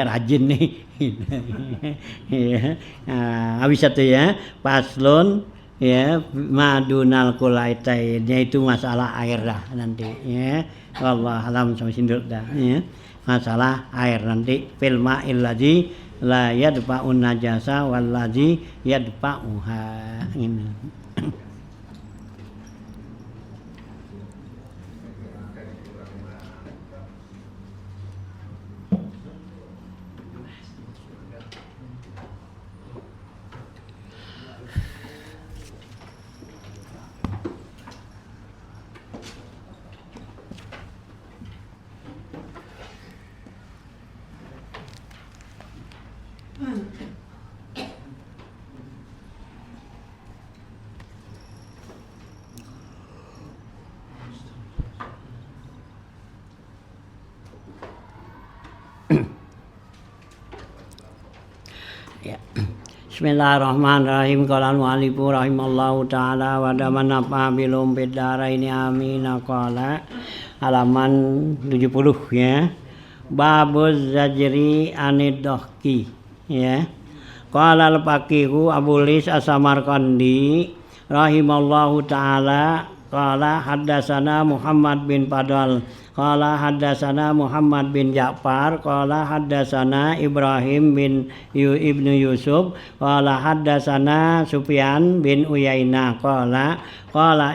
rajin nih ya. Nah, habis itu ya paslon ya madunal kulaitain, yaitu masalah air dah nanti ya. Wallah alam, sampai sini dah ya, masalah air nanti. Fil ma'il ladzi la yadfa'un najasa wal ladzi yadfa'uha, ini. Bismillahirrahmanirrahim. Qala al-mu'allifu rahimallahu ta'ala wa damanafa bilum bidaraini amin. Qala halaman 70 ya. Babuz zajri anid dohki ya. Qala al-faqihu Abu Lis As-Samarqandi rahimallahu ta'ala qala haddatsana Muhammad bin Fadl qala haddatsana Muhammad bin Ja'far qala haddatsana Ibrahim bin Ibnu Yusuf qala haddatsana Sufyan bin Uyainah qala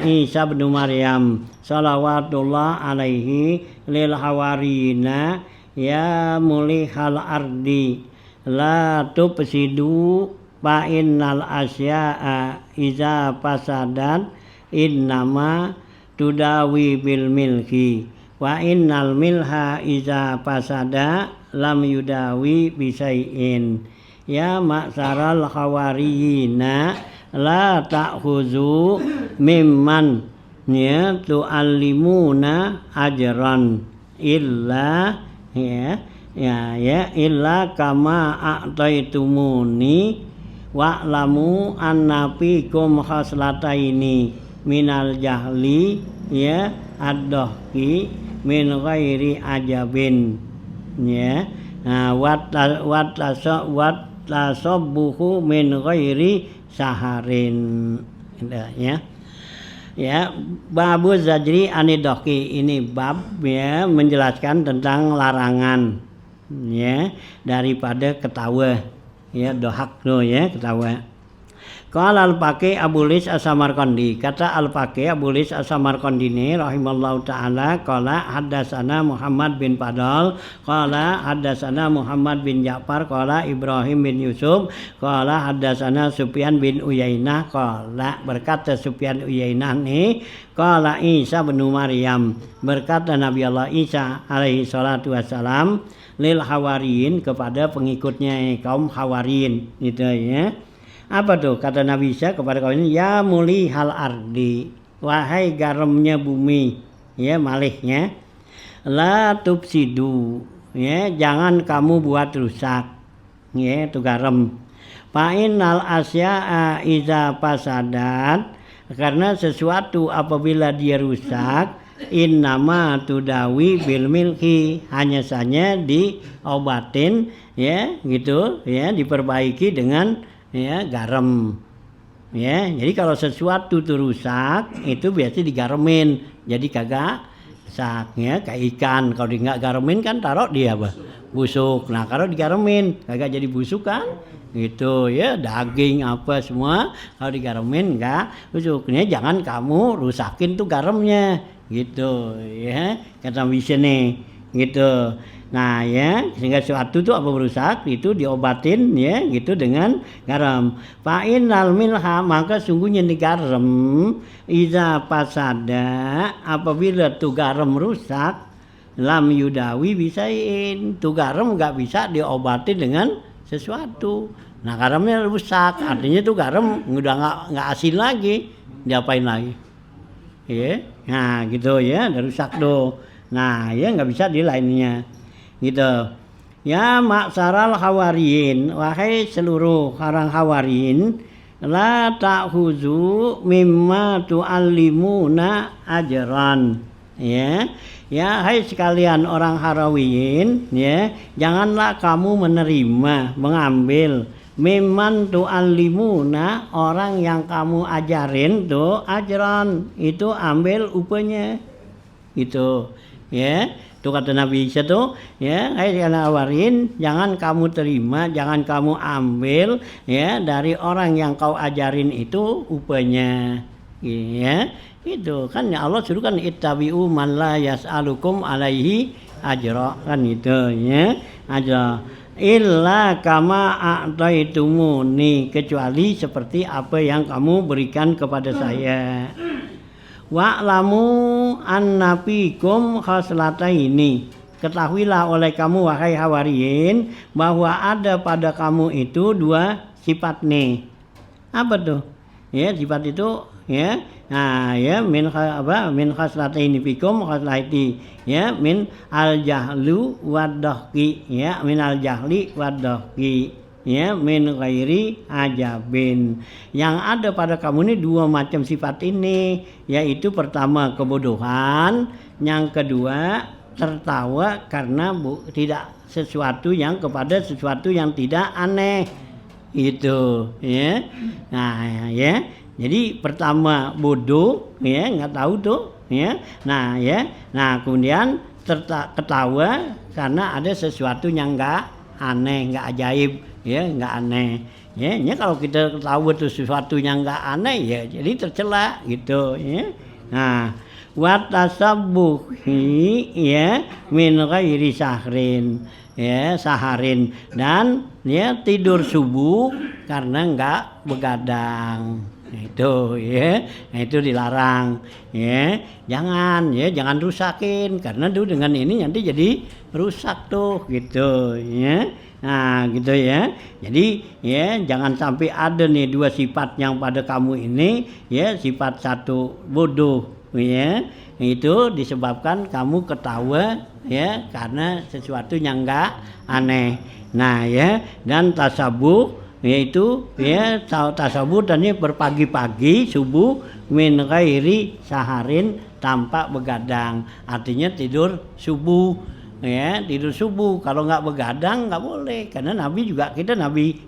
Isa bin Maryam shalawatullah alaihi lil hawariyina ya mulihal ardi la tufsidu fa innal asya'a iza fasadat innama tudawi bil milki wa innal milha iza fasada lam yudawi bisai'in ya ma'saral hawariyina la ta'khuzu mimman ya tu'allimuna ajran illa illa kama a'taitumuni wa'lamu anna fikum khaslataini minal jahli ya ad-dohki min ghairi ajabin ya wat tasabbuhu min ghairi saharin ya babu zajri anidohki ini bab ya menjelaskan tentang larangan ya daripada ketawa ya dohak ya ketawa. Qala al-Faqih Abu Lis As-Samarqandi kata al-Faqih Abu Lis As-Samarqandi ini rahimallahu ta'ala qala haddatsana Muhammad bin Fadl qala haddatsana Muhammad bin Ja'far qala Ibrahim bin Yusuf qala haddatsana Sufyan bin Uyainah qala berkata Sufyan Uyainah ini qala Isa bin Maryam berkata Nabi Allah Isa alaihi salatu wassalam lil hawariyin kepada pengikutnya kaum hawariyin gitu ya. Apa tuh kata Nabi Isa kepada kaum ini ya mulihal ardi wahai garamnya bumi ya malihnya la tufsidu ya jangan kamu buat rusak ya itu garam fa innal asya'a iza fasadat karena sesuatu apabila dia rusak innama tudawi bil milki hanya saja diobatin ya gitu ya diperbaiki dengan ya garam ya jadi kalau sesuatu itu rusak itu biasanya digaramin jadi kagak rusak ya kayak ikan kalau nggak garamin kan taruh dia apa busuk nah kalau digaramin kagak jadi busuk kan gitu ya daging apa semua kalau digaramin nggak busuknya jangan kamu rusakin tuh garamnya gitu ya kata bisa nih gitu. Nah ya sehingga sesuatu itu apa berusak itu diobatin ya gitu dengan garam. Fa innal milha maka sungguhnya di garam iza fasada apabila tu garam rusak lam yudawi bisain tu garam enggak bisa diobatin dengan sesuatu. Nah garamnya rusak artinya tu garam udah enggak asin lagi diapain lagi ya nah gitu ya udah rusak tuh nah ya enggak bisa di lainnya gitu ya maksaral hawariyin wahai seluruh orang hawarin la ta'khuzu mimma tu'allimuna ajran ya hai sekalian orang harawiyin ya janganlah kamu menerima mengambil mimman tu'allimuna orang yang kamu ajarin tuh ajran itu ambil upahnya gitu ya. Itu kata Nabi Isa tuh ya hai sekalian hawarin jangan kamu terima jangan kamu ambil ya dari orang yang kau ajarin itu upahnya ya itu kan ya Allah suruh kan ittabi'u man la yas'alukum alaihi ajra kan itu ya ajra illa kama a'taitumuni kecuali seperti apa yang kamu berikan kepada saya. Wa'lamu anna fikum khaslataini ketahuilah oleh kamu wahai hawariyin bahwa ada pada kamu itu dua sifat nih. Apa tuh? Ya sifat itu ya. Nah ya min khaslataini fikum khaslati ya min al jahlu wad dohki ya min al jahli wad dohki ya min ghairi ajabin. Yang ada pada kamu ini dua macam sifat ini, yaitu pertama kebodohan, yang kedua tertawa karena tidak sesuatu yang kepada sesuatu yang tidak aneh. Itu ya. Nah ya. Jadi pertama bodoh ya, nggak tahu tuh ya. Nah ya. Nah kemudian ketawa karena ada sesuatu yang nggak aneh, nggak ajaib ya, nggak aneh ya. Kalau kita ketawa tuh sesuatu yang nggak aneh ya jadi tercela gitu ya. Nah watasabbuhi ya min ghairi sahrin ya, saharin, dan ya tidur subuh karena nggak begadang. Itu ya, itu dilarang ya. Jangan rusakin, karena tuh dengan ini nanti jadi rusak tuh gitu ya. Nah gitu ya. Jadi ya jangan sampai ada nih dua sifat yang pada kamu ini ya, sifat satu bodoh ya, itu disebabkan kamu ketawa ya karena sesuatu yang enggak aneh. Nah ya, dan tasabuh yaitu ya tasabuh tadi berpagi-pagi subuh min ghairi saharin, tanpa begadang, artinya tidur subuh ya, tidur subuh. Kalau nggak begadang nggak boleh, karena Nabi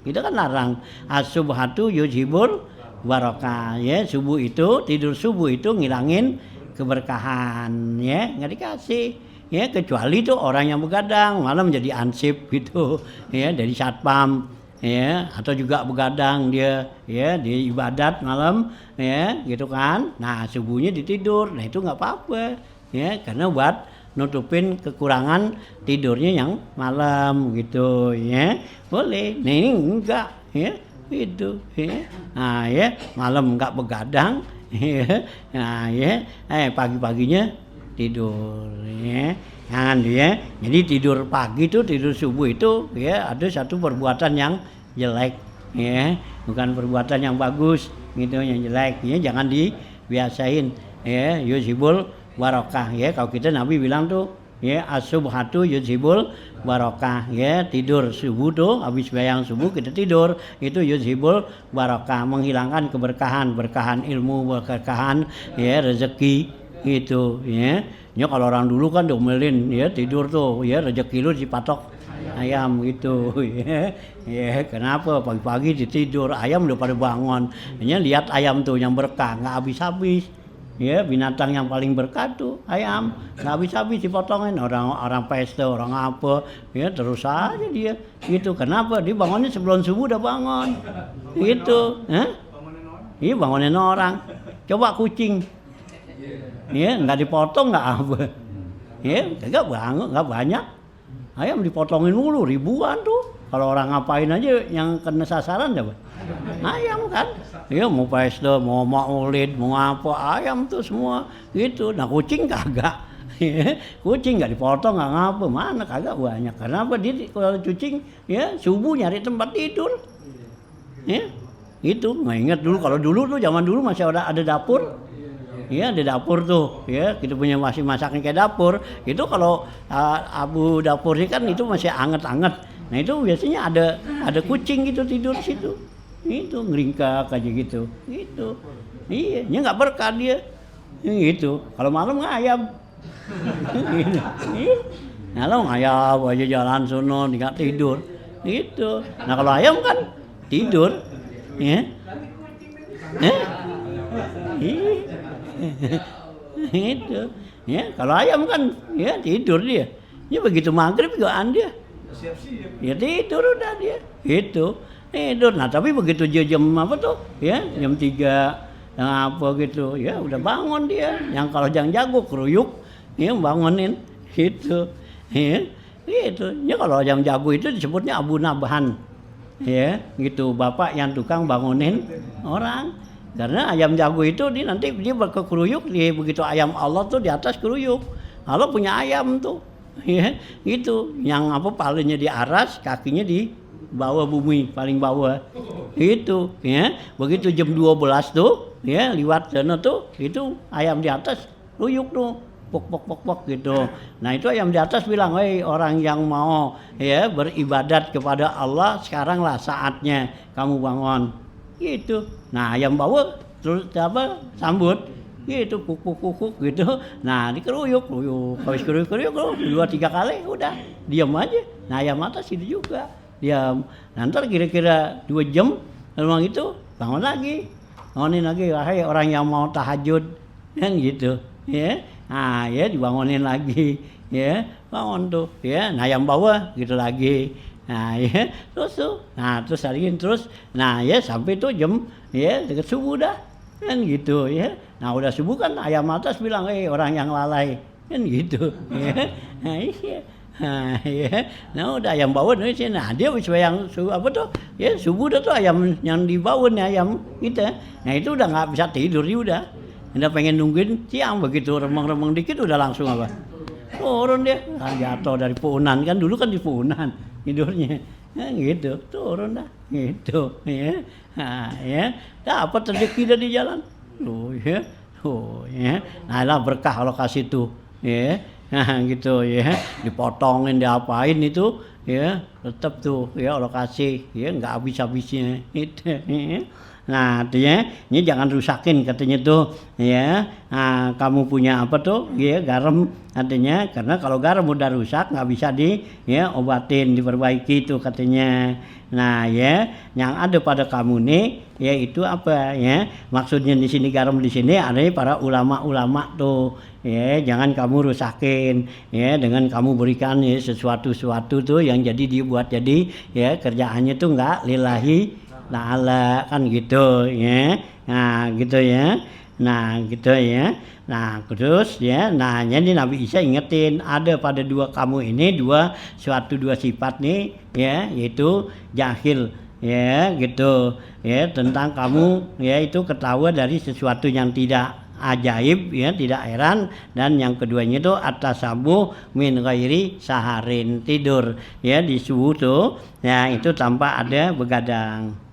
kita kan larang as-subhatu yujibul barokah ya, subuh itu tidur subuh itu ngilangin keberkahan ya, nggak dikasih ya, kecuali tuh orang yang begadang malam jadi ansip gitu ya, dari satpam ya, atau juga begadang dia ya di ibadat malam ya gitu kan. Nah subuhnya ditidur, nah itu nggak apa-apa ya, karena buat nutupin kekurangan tidurnya yang malam gitu ya, boleh. Nah ini enggak ya itu ya. Nah ya malam nggak begadang ya. Nah ya pagi-paginya tidur ya. Jangan ya. Jadi tidur pagi itu, tidur subuh itu ya ada satu perbuatan yang jelek ya, bukan perbuatan yang bagus gitu, yang jelek ya, jangan dibiasain ya. Yuzhibul barokah ya, kalau kita Nabi bilang tuh ya as-subhatu yuzhibul barokah ya, tidur subuh tuh habis bayang subuh kita tidur itu yuzhibul barokah, menghilangkan berkahan ilmu, berkahan ya rezeki gitu ya. Ya kalau orang dulu kan diomelin ya tidur tuh ya rezeki lu dipatok ayam gitu ya. Ya kenapa pagi-pagi ditidur ayam udah pada bangun ya, lihat ayam tuh yang berkah nggak habis-habis ya, binatang yang paling berkah tuh ayam nggak habis-habis dipotongin, orang pesta orang apa ya terus aja dia gitu. Kenapa? Dia bangunnya sebelum subuh udah bangun gitu. Iya bangunin orang. Coba kucing ya nggak dipotong nggak apa ya, kagak bangun, nggak banyak ayam dipotongin mulu ribuan tuh. Kalau orang ngapain aja yang kena sasaran dah ayam kan ya, mau pesta mau maulid mau apa ayam tuh semua gitu. Nah kucing kagak ya, kucing nggak dipotong nggak ngapa, mana kagak banyak. Karena apa? Dia kalau kucing ya subuh nyari tempat tidur ya itu. Nggak ingat dulu, kalau dulu tuh zaman dulu masih ada dapur. Iya di dapur tuh ya, kita punya masih masaknya kayak dapur itu. Kalau abu dapurnya kan itu masih anget-anget, nah itu biasanya ada kucing gitu tidur situ itu, ngeringkak aja gitu. Iya nya nggak berkah dia gitu. Kalau malam ayam gitu. Malam ayam aja jalan sono nggak tidur gitu. Nah kalau ayam kan tidur ya itu ya. Kalau ayam kan ya tidur dia ya, begitu maghrib goan dia ya tidur udah dia itu tidur. Nah tapi begitu jam apa tuh ya jam 3 yang apa gitu ya udah bangun dia. Yang kalau yang jago keruyuk ya bangunin gitu ya gitu ya. Kalau yang jago itu disebutnya Abu Nabhan ya gitu, bapak yang tukang bangunin orang. Karena ayam jago itu dia nanti dia berkeruyuk, dia begitu ayam Allah tuh di atas keruyuk. Allah punya ayam tuh, ya gitu. Yang apa palanya di aras, kakinya di bawah bumi paling bawah, itu. Ya begitu jam 12 tuh, ya liwat sana tuh, itu ayam di atas keruyuk tuh. pok gitu. Nah itu ayam di atas bilang, orang yang mau ya beribadat kepada Allah, sekaranglah saatnya kamu bangun. Gitu. Nah ayam bawah terus sambut gitu, kuk gitu. Nah dikeruyuk, habis keruyuk 2-3 kali udah diam aja. Nah ayam atas itu juga diam. Nanti kira-kira 2 jam memang itu bangunin lagi, wahai orang yang mau tahajud, kan gitu ya. Nah ya dibangunin lagi ya, bangun tuh ya. Nah ayam bawah gitu lagi. Nah ya terus hariin terus. Nah ya sampai tuh jam ya dekat subuh dah, kan gitu ya. Nah udah subuh kan ayam atas bilang, orang yang lalai, kan gitu ya. Nah iya. Nah, ya. Nah udah ayam bawah nih, nah dia yang apa tuh ya subuh dah tuh ayam yang dibangun ayam kita. Nah itu udah nggak bisa tidur udah pengen nungguin siang, begitu remeng-remeng dikit udah langsung apa turun dia. Nah, jatuh dari punan, kan dulu kan di punan tidurnya, nah, gitu turun dah gitu ya. Nah ya dapat rezeki dari jalan tuh ya. Nah lah berkah Allah kasih tuh ya. Nah gitu ya, dipotongin diapain itu ya tetap tuh ya Allah kasih ya, nggak habis-habisnya itu ya. Nah artinya ini jangan rusakin katanya tuh ya. Nah, kamu punya apa tuh ya, garam, artinya karena kalau garam udah rusak nggak bisa obatin, diperbaiki tuh katanya. Nah ya yang ada pada kamu nih yaitu apa ya, maksudnya di sini garam di sini ada para ulama-ulama tuh ya, jangan kamu rusakin ya dengan kamu berikan ya sesuatu tuh yang jadi dibuat jadi ya kerjaannya tuh nggak lillahi ta'ala, kan gitu ya. Nah gitu ya. Nah gitu ya. Nah terus ya, nah jadi Nabi Isa ingetin ada pada kamu ini dua sifat nih ya, yaitu jahil ya gitu ya, tentang kamu ya itu ketawa dari sesuatu yang tidak ajaib ya, tidak heran. Dan yang keduanya itu atasabuh min ghairi saharin, tidur ya di subuh tuh ya itu tanpa ada begadang.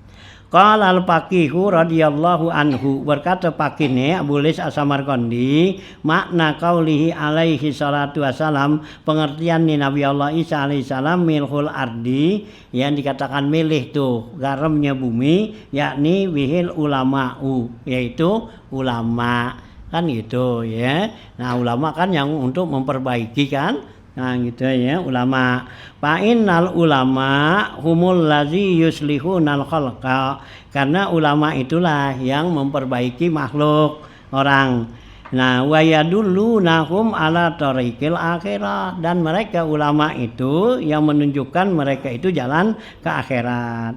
Qala al-Faqihu radhiyallahu anhu, berkata Faqih Abu Lis As-Samarqandi, makna qaulihi alaihi salatu wassalam, pengertian nih Nabi Allah Isa alaihi salam milhul ardi, yang dikatakan milih tuh garamnya bumi, yakni wihil ulama'u, yaitu ulama, kan gitu ya. Nah ulama kan yang untuk memperbaiki kan. Nah gitu ya ulama. Fa'innal ulama humul ladzi yuslihunal khalqa, karena ulama itulah yang memperbaiki makhluk orang. Nah wa yadullunahum ala tariqil akhirah, dan mereka ulama itu yang menunjukkan mereka itu jalan ke akhirat.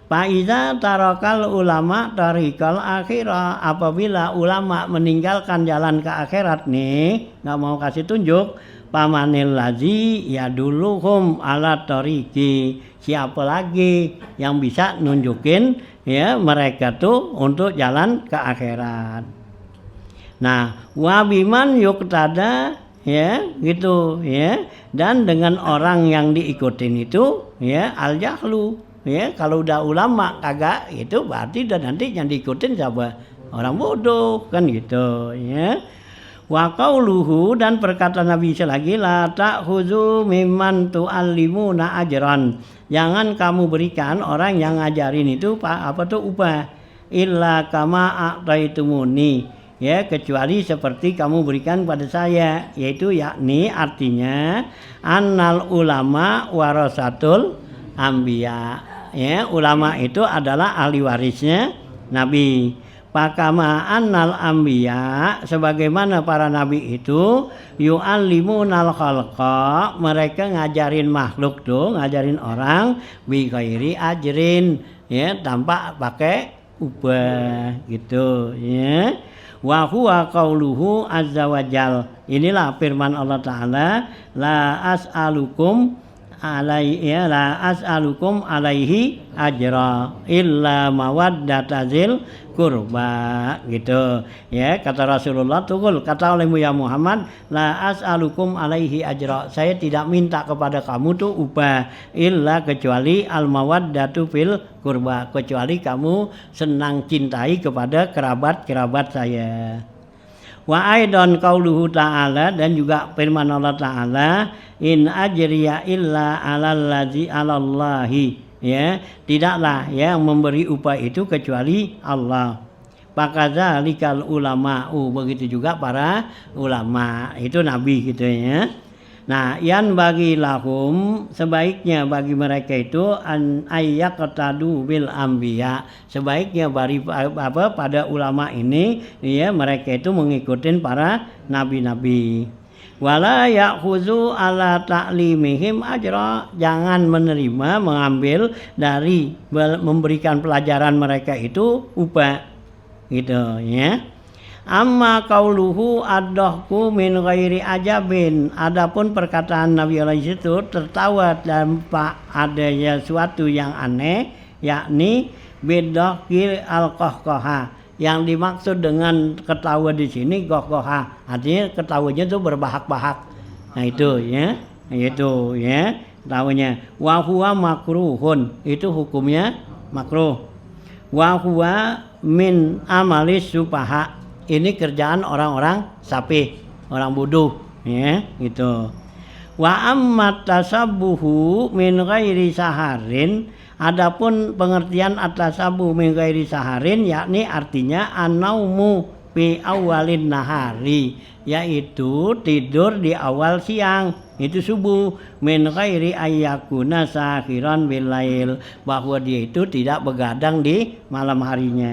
Fa'iza tarakal ulama tariqal akhirah, apabila ulama meninggalkan jalan ke akhirat nih, nggak mau kasih tunjuk, pamanil lazi yadulluhum ala tariqi, siapa lagi yang bisa nunjukin ya mereka tuh untuk jalan ke akhirat. Nah wabiman yuktada ya gitu ya, dan dengan orang yang diikutin itu ya al jahlu ya, kalau udah ulama kagak itu berarti dan nanti yang diikutin siapa, orang bodoh, kan gitu ya. Wa qauluhu, dan perkataan Nabi Isa lagi, la ta'khuzu mimman tu'allimuna ajran, jangan kamu berikan orang yang ngajarin itu apa tuh upah, illa kama a'taitumuni ya, kecuali seperti kamu berikan pada saya, yaitu yakni artinya annal ulama warasatul anbiya ya, ulama itu adalah ahli warisnya Nabi. Pakama annal anbiya, sebagaimana para nabi itu yu'allimunal khalqa, mereka ngajarin makhluk tuh, ngajarin orang bi ghairi ajrin ya, tanpa pakai upah gitu ya. Wa huwa qauluhu azza wajal, inilah firman Allah Ta'ala, la as'alukum alaihi ajra illa mawaddatazil kurba gitu ya. Kata Rasulullah tukul, kata olehmu ya Muhammad, la as'alukum alaihi ajra, saya tidak minta kepada kamu tuh upah, illa kecuali al mawaddatu fil kurba, kecuali kamu senang cintai kepada kerabat saya. Wa aidan qauluhu ta'ala, dan juga firman Allah Ta'ala, in ajriya illa 'alallahi, ya, tidaklah yang memberi upah itu kecuali Allah. Pakadzalikal ulama'u, begitu juga para ulama, itu nabi gitu ya. Nah, yan bagi lahum, sebaiknya bagi mereka itu an ayyaqtadu bil anbiya, sebaiknya pada ulama ini ya, mereka itu mengikuti para nabi-nabi. Wala ya'khuzu ala ta'limihim ajra, jangan menerima, mengambil dari memberikan pelajaran mereka itu upah gitu ya. Amma qauluhu ad-dahku min ghairi ajabin, adapun perkataan Nabi Allah itu tertawa tanpa adanya suatu yang aneh, yakni bidahki al-qahqaha, yang dimaksud dengan ketawa di sini qahqaha, artinya ketawanya itu berbahak-bahak. Nah itu ya, itu ya ketawanya. Wa huwa makruhun, itu hukumnya makruh. Wa huwa min amalis supaha, ini kerjaan orang-orang sapih, orang bodoh ya gitu. Wa ammat tasabbuhu min ghairi saharin, adapun pengertian at-tasabbuh min ghairi saharin, yakni artinya an-naumu fi awalin nahari, yaitu tidur di awal siang, itu subuh, min ghairi ayyakuna sahiran bil lail, bahwa dia itu tidak begadang di malam harinya.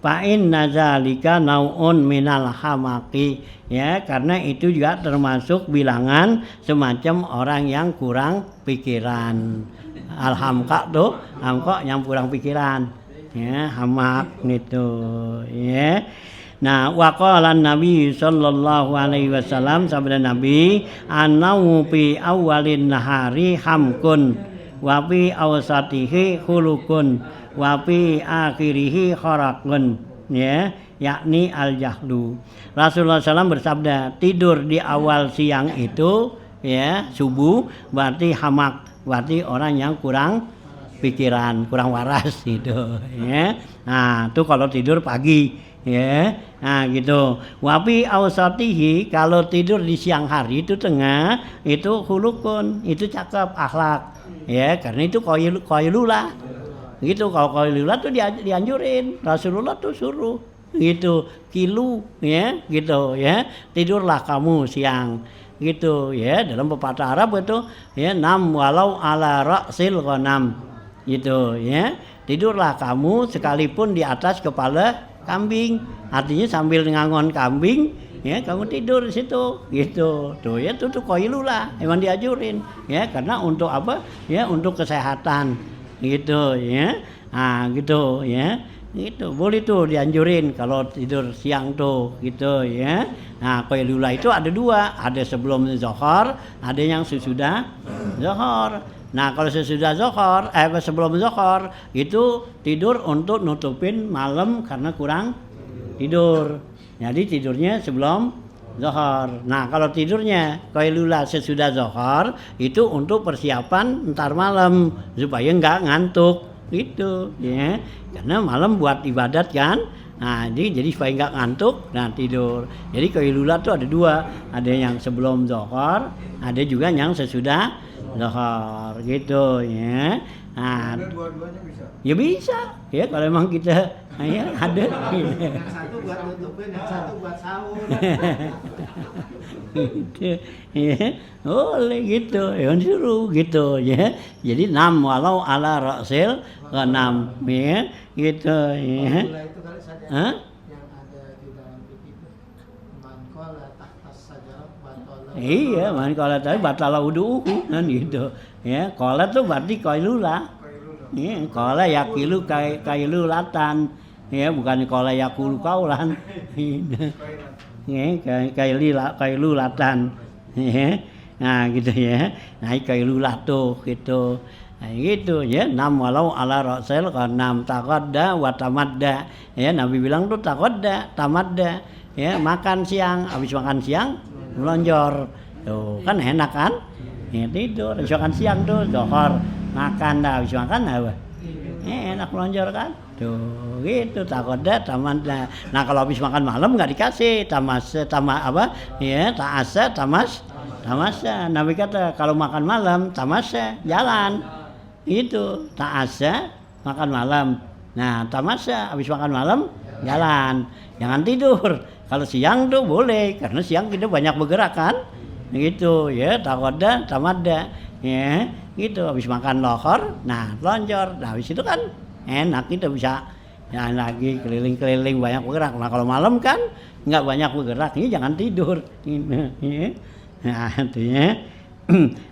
Fa'in nazalika nau'un minal hamaqi, ya, karena itu juga termasuk bilangan semacam orang yang kurang pikiran. Al-hamqa tuh, hamqa yang kurang pikiran, ya, hamak gitu ya. Nah, waqala Nabi sallallahu alaihi wasallam, sabda Nabi, anau fi awalin nahari hamkun wa fi awsatihi khulukun wa fi akhirihi kharaqun, ya, yakni al-jahlu. Rasulullah SAW bersabda, tidur di awal siang itu ya, subuh, berarti hamak, berarti orang yang kurang pikiran, kurang waras gitu ya. Nah, itu kalau tidur pagi ya. Nah, gitu. Wa fi awsatihi, kalau tidur di siang hari itu tengah, itu khulukun, itu cakep, akhlak. Ya, karena itu qailullah. Gitu, kalau qailullah tuh dianjurin, Rasulullah tuh suruh gitu, kilu ya, gitu ya. Tidurlah kamu siang gitu ya, dalam pepatah Arab itu ya, nam walau ala ra'sil ghanam gitu ya. Tidurlah kamu sekalipun di atas kepala kambing, artinya sambil ngangon kambing ya, kamu tidur di situ gitu. Tuh ya, tuh qailullah, emang diajurin ya, karena untuk apa ya, untuk kesehatan gitu ya. Nah gitu ya, gitu boleh tuh dianjurin kalau tidur siang tuh gitu ya. Nah qailullah itu ada dua, ada sebelum zuhur, ada yang sesudah zuhur. Nah kalau sesudah zuhur, sebelum zuhur itu tidur untuk nutupin malam karena kurang tidur, jadi tidurnya sebelum zuhur. Nah kalau tidurnya qailullah sesudah zuhur itu untuk persiapan ntar malam supaya enggak ngantuk gitu ya, karena malam buat ibadat kan. Nah jadi supaya enggak ngantuk, nah tidur. Jadi qailullah tuh ada dua, ada yang sebelum zuhur, ada juga yang sesudah zuhur gitu ya. Nah, dua-duanya bisa. Ya bisa ya, kalau emang kita ya ada. Yang satu buat nutupin, yang satu buat sahur. Gitu ya, boleh gitu ya, disuruh gitu ya. Jadi nam walau ala ra'sil ghanam ya gitu ya. Itu kali saja Hah? yang ada di dalam fikih itu, man qala tahtas sajarah batala. Iya, man qala tadi batala wudu'u kan gitu ya. Qala tuh berarti qailullah. Iya, qala yaqilu qailulatan ya, bukan qala yaqulu qaulan. Ya, qailulatan ya. Nah gitu ya. Nah qailullah tuh gitu. Nah gitu ya, nam walau ala ra'sil ghanam taqadda wa tamadda. Ya Nabi bilang tuh taqadda, tamadda. Ya, makan siang, habis makan siang melonjor. Tuh, kan enak kan? Ya tidur, habis makan siang tuh zuhur, makan dah habis makan apa? Enak melonjor kan? Tuh, gitu takoda tamadda. Nah, kalau habis makan malam nggak dikasih tamasa tamasa. Nabi kata kalau makan malam tamasa jalan. Itu ta'asa makan malam. Nah, tamasa habis makan malam jalan. Jangan tidur. Kalau siang tuh boleh karena siang kita banyak bergerak kan. Gitu ya, takoda tamadda. Ya, gitu habis makan lohor, nah lonjor. Nah, habis itu kan enak kita bisa jalan lagi keliling-keliling banyak bergerak. Nah, kalau malam kan nggak banyak bergerak, ini jangan tidur. Nah, itu ya.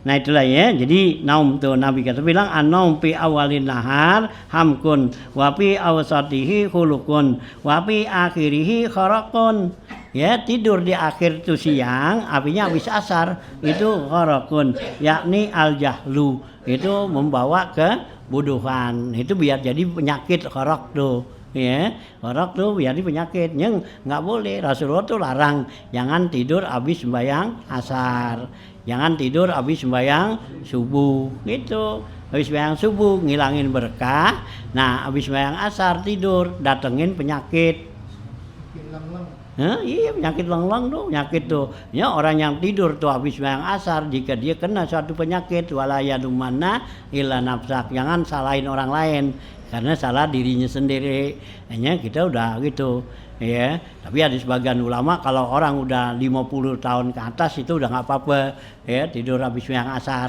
Nah, itulah ya. Jadi naum tuh Nabi kata bilang an-naum fi awalin nahar hamkun wa fi awsatihi khulukun wa fi akhirihi kharaqun. Ya, tidur di akhir itu siang, apinya habis asar, itu kharaqun, yakni al-jahlu. Itu membawa ke bodohan. Itu biar jadi penyakit kharaq tuh. Ya, kharaq tuh biar jadi penyakit. Yang enggak boleh. Rasulullah tuh larang jangan tidur habis sembahyang asar. Jangan tidur habis sembahyang subuh. Gitu. Habis sembahyang subuh ngilangin berkah. Nah, habis sembahyang asar tidur datengin penyakit. Iya, penyakit leng-leng tuh, penyakit tuh. Ya, orang yang tidur tuh habis sembahyang asar, jika dia kena suatu penyakit wala yadumanna illa nafsak. Jangan salahin orang lain karena salah dirinya sendiri. Hanya kita udah gitu. Ya, tapi ada sebagian ulama kalau orang udah 50 tahun ke atas itu udah nggak apa-apa ya tidur habis sembahyang asar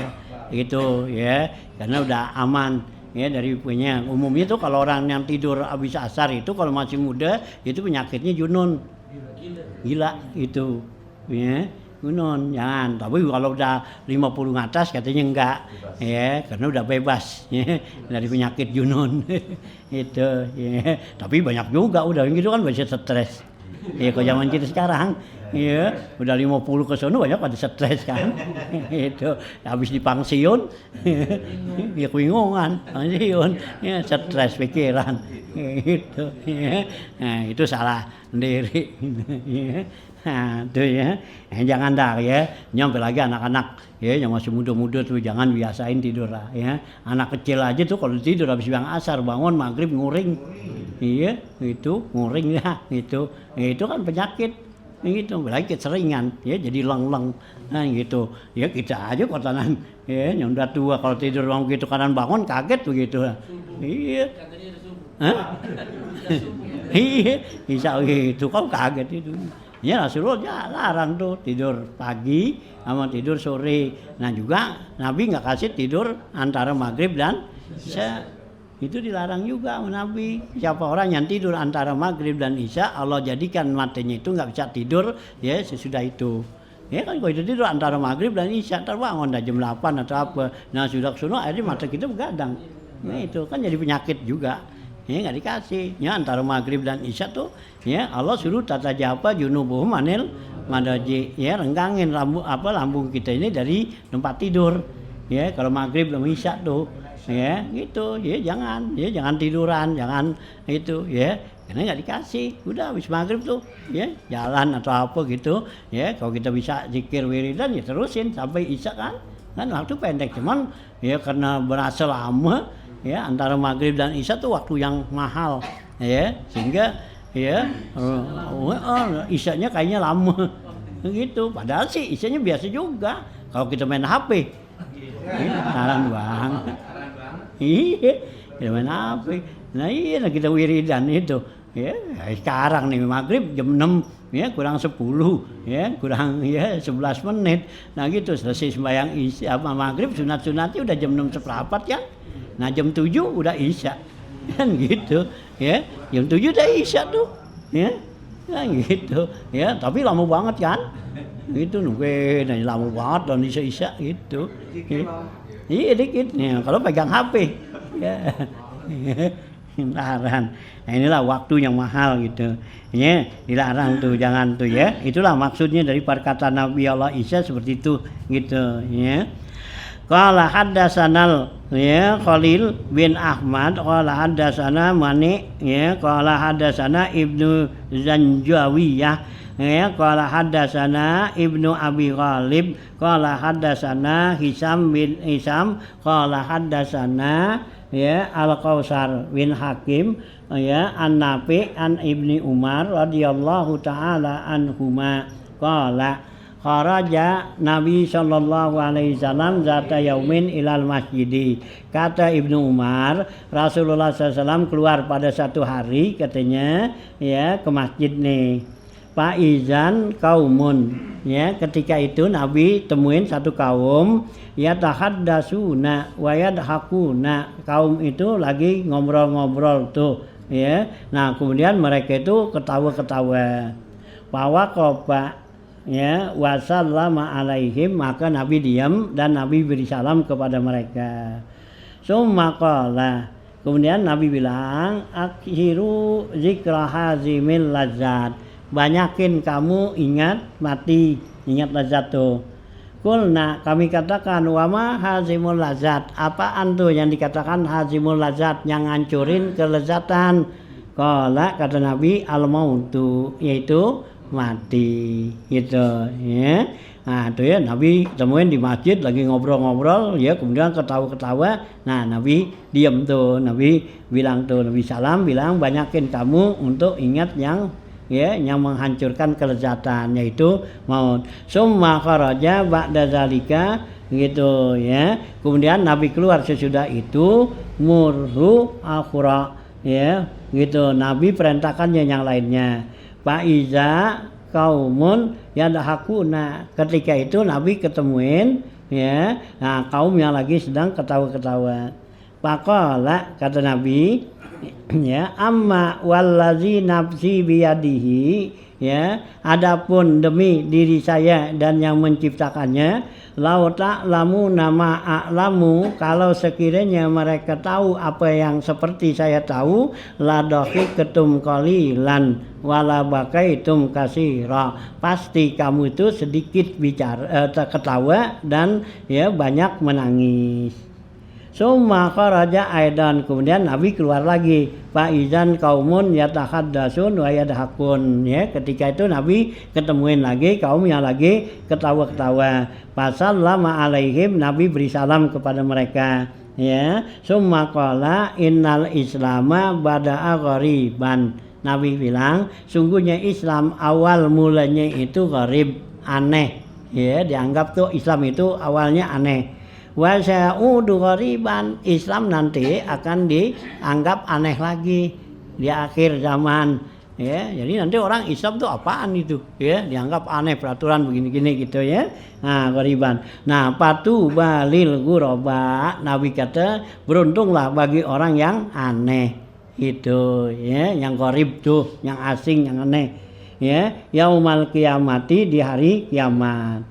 gitu ya, karena udah aman. Ya, dari punya umumnya tuh kalau orang yang tidur habis asar itu kalau masih muda itu penyakitnya junun. Gila itu. Ya, junun jangan. Tapi kalau udah 50 ke atas katanya enggak. Ya, karena udah bebas ya, dari penyakit junun. Itu ya. Tapi banyak juga udah gitu kan bisa stres. Ya, kalau zaman kita sekarang ya, udah 50 ke sono banyak pada stres kan. Itu habis dipangsiun ya kebingungan, pensiun ya stres pikiran gitu ya. Nah, itu salah sendiri ya. Nah, itu ya. Jangan dah ya, nyampe lagi anak-anak ya yang masih muda-muda tuh jangan biasain tidur lah ya. Anak kecil aja tuh kalau tidur habis siang asar bangun maghrib nguring. Iya, itu nguring ya, itu. Ya, itu kan penyakit. Gitu, apalagi keseringan ya jadi leng-leng nah gitu ya, kita aja kotanan ya yang udah tua kalau tidur bangun gitu kanan bangun kaget begitu. Iya, iya bisa gitu kok kaget itu ya. Rasulullah larang tuh tidur pagi sama tidur sore. Nah juga Nabi nggak kasih tidur antara maghrib dan isya. Itu dilarang juga sama Nabi. Siapa orang yang tidur antara maghrib dan isya, Allah jadikan matanya itu nggak bisa tidur ya sesudah itu. Ya kan kalau itu tidur antara maghrib dan isya, terbangun dah jam 8 atau apa. Nah sudah kesono akhirnya mata kita begadang. Nah itu kan jadi penyakit juga. Ya nggak dikasih. Ya antara maghrib dan isya tuh, ya Allah suruh tata japa junubuhum anil madaji. Ya renggangin lambung kita ini dari tempat tidur. Ya kalau maghrib dan isya tuh. Ya gitu ya, jangan tiduran, jangan itu ya, karena nggak dikasih. Udah habis maghrib tuh ya jalan atau apa gitu ya, kalau kita bisa zikir wiridan ya terusin sampai isya kan waktu pendek. Cuman ya karena berasa lama ya antara maghrib dan isya tuh waktu yang mahal ya, sehingga ya isyanya kayaknya lama gitu, padahal sih isyanya biasa juga kalau kita main HP. Saran bang. Iya, kita main HP. Nah iya kita wiridan itu. Ya, sekarang nih maghrib jam 6 ya kurang 10 ya kurang ya 11 menit. Nah gitu selesai sembahyang isya sama maghrib sunat-sunatnya udah jam 6 seperempat kan. Nah jam 7 udah isya. Kan gitu ya. Jam 7 udah isya tuh. Ya. Kan gitu ya, tapi lama banget kan. Itu nungguin lama banget dan isya gitu. Iya dikit nih kalau pegang HP ya. Larang. Nah inilah waktu yang mahal gitu ya, dilarang tuh, jangan tuh ya. Itulah maksudnya dari perkataan Nabi Allah Isa seperti itu gitu ya. Qala haddasanal ya Khalil bin Ahmad qala haddasana Mani ya qala haddasana Ibnu Zanjawiyah ya qala haddasana Ibnu Abi Ghalib qala haddasana Hisam bin Hisam qala haddasana ya Al-Kautsar bin Hakim ya An-Nafi an Ibni Umar radhiyallahu taala anhuma qala kharaja Nabi sallallahu alaihi wasallam zata yaumin ilal masjidi. Kata Ibnu Umar, Rasulullah SAW keluar pada satu hari katanya ya ke masjid nih. Faizan kaumun, ya ketika itu Nabi temuin satu kaum ya tahaddasuna wa yadhakuna, kaum itu lagi ngobrol-ngobrol tuh ya. Nah kemudian mereka itu ketawa-ketawa. Fawaqafa ya wasallama alaihim, maka Nabi diam dan Nabi beri salam kepada mereka. Summa qala, kemudian Nabi bilang akhiru zikra hazimil lazat, banyakin kamu ingat mati, ingat lazat tuh. Kulna, kami katakan wama hazimul lazat, apaan tuh yang dikatakan hazimul lazat, yang ngancurin kelezatan. Qala, kata Nabi, al mautu, yaitu mati gitu ya. Nah itu ya Nabi temuin di masjid lagi ngobrol-ngobrol ya, kemudian ketawa-ketawa. Nah Nabi diam tuh, Nabi bilang tuh, Nabi salam bilang banyakin kamu untuk ingat yang ya yang menghancurkan kelezatan, yaitu maut. Summa kharaja ba'da zalika gitu ya. Kemudian Nabi keluar sesudah itu murhu akhura ya gitu. Nabi perintahkannya yang lainnya. Faiza kaumun yadhakuna, ketika itu Nabi ketemuin ya nah kaum yang lagi sedang ketawa-ketawa. Faqala, kata Nabi ya amma wallazi nafsi biyadihi, ya adapun demi diri saya dan yang menciptakannya, lau ta'lamu nama a'lamu, kalau sekiranya mereka tahu apa yang seperti saya tahu, la dhahiqtum qalilan wala bakaitum katsira, pasti kamu itu sedikit bicara ketawa dan ya banyak menangis. Summa kharaja aidan, kemudian Nabi keluar lagi. Faizan kaumun yatahaddasun wa yadhakun, ya ketika itu Nabi ketemuin lagi kaum yang lagi ketawa-ketawa. Fasallama alaihim, Nabi beri salam kepada mereka ya. Summa qala innal islama bada'a ghariban, Nabi bilang sungguhnya Islam awal mulanya itu gharib, aneh ya, dianggap tuh Islam itu awalnya aneh. Wa sa'udu ghariban, Islam nanti akan dianggap aneh lagi di akhir zaman ya. Jadi nanti orang Islam tuh apaan itu ya, dianggap aneh, peraturan begini-gini gitu ya. Nah ghariban. Nah patu balil ghuraba, Nabi kata beruntunglah bagi orang yang aneh itu ya, yang gharib tuh, yang asing, yang aneh ya. Yaumal kiamati, di hari kiamat.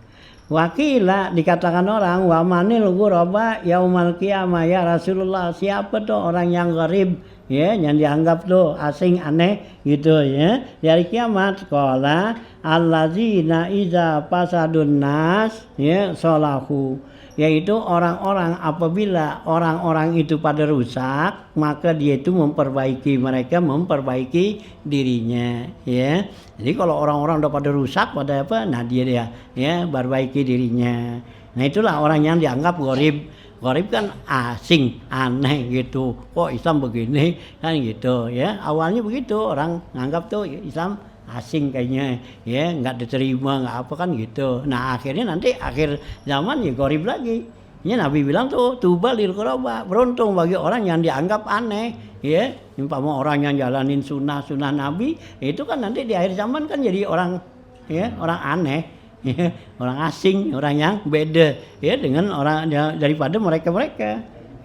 Wakila, dikatakan orang wa manil ghuraba yaumal qiyamah, ya Rasulullah siapa tuh orang yang gharib ya, yang dianggap tuh asing, aneh gitu ya di hari kiamat. Qala allazina iza fasadun nas ya salahu, yaitu orang-orang apabila orang-orang itu pada rusak, maka dia itu memperbaiki, mereka memperbaiki dirinya ya. Jadi kalau orang-orang udah pada rusak, pada apa, nah dia ya perbaiki dirinya. Nah itulah orang yang dianggap gharib. Gharib kan asing, aneh gitu. Kok Islam begini kan gitu ya. Awalnya begitu, orang nganggap tuh Islam asing kayaknya ya, nggak diterima, nggak apa kan gitu. Nah akhirnya nanti akhir zaman ya gharib lagi. Ini Nabi bilang tuh tubalil ghuraba, beruntung bagi orang yang dianggap aneh ya. Umpama orang yang jalanin sunnah Nabi itu kan nanti di akhir zaman kan jadi orang ya, orang aneh ya, orang asing, orang yang beda ya dengan orang daripada mereka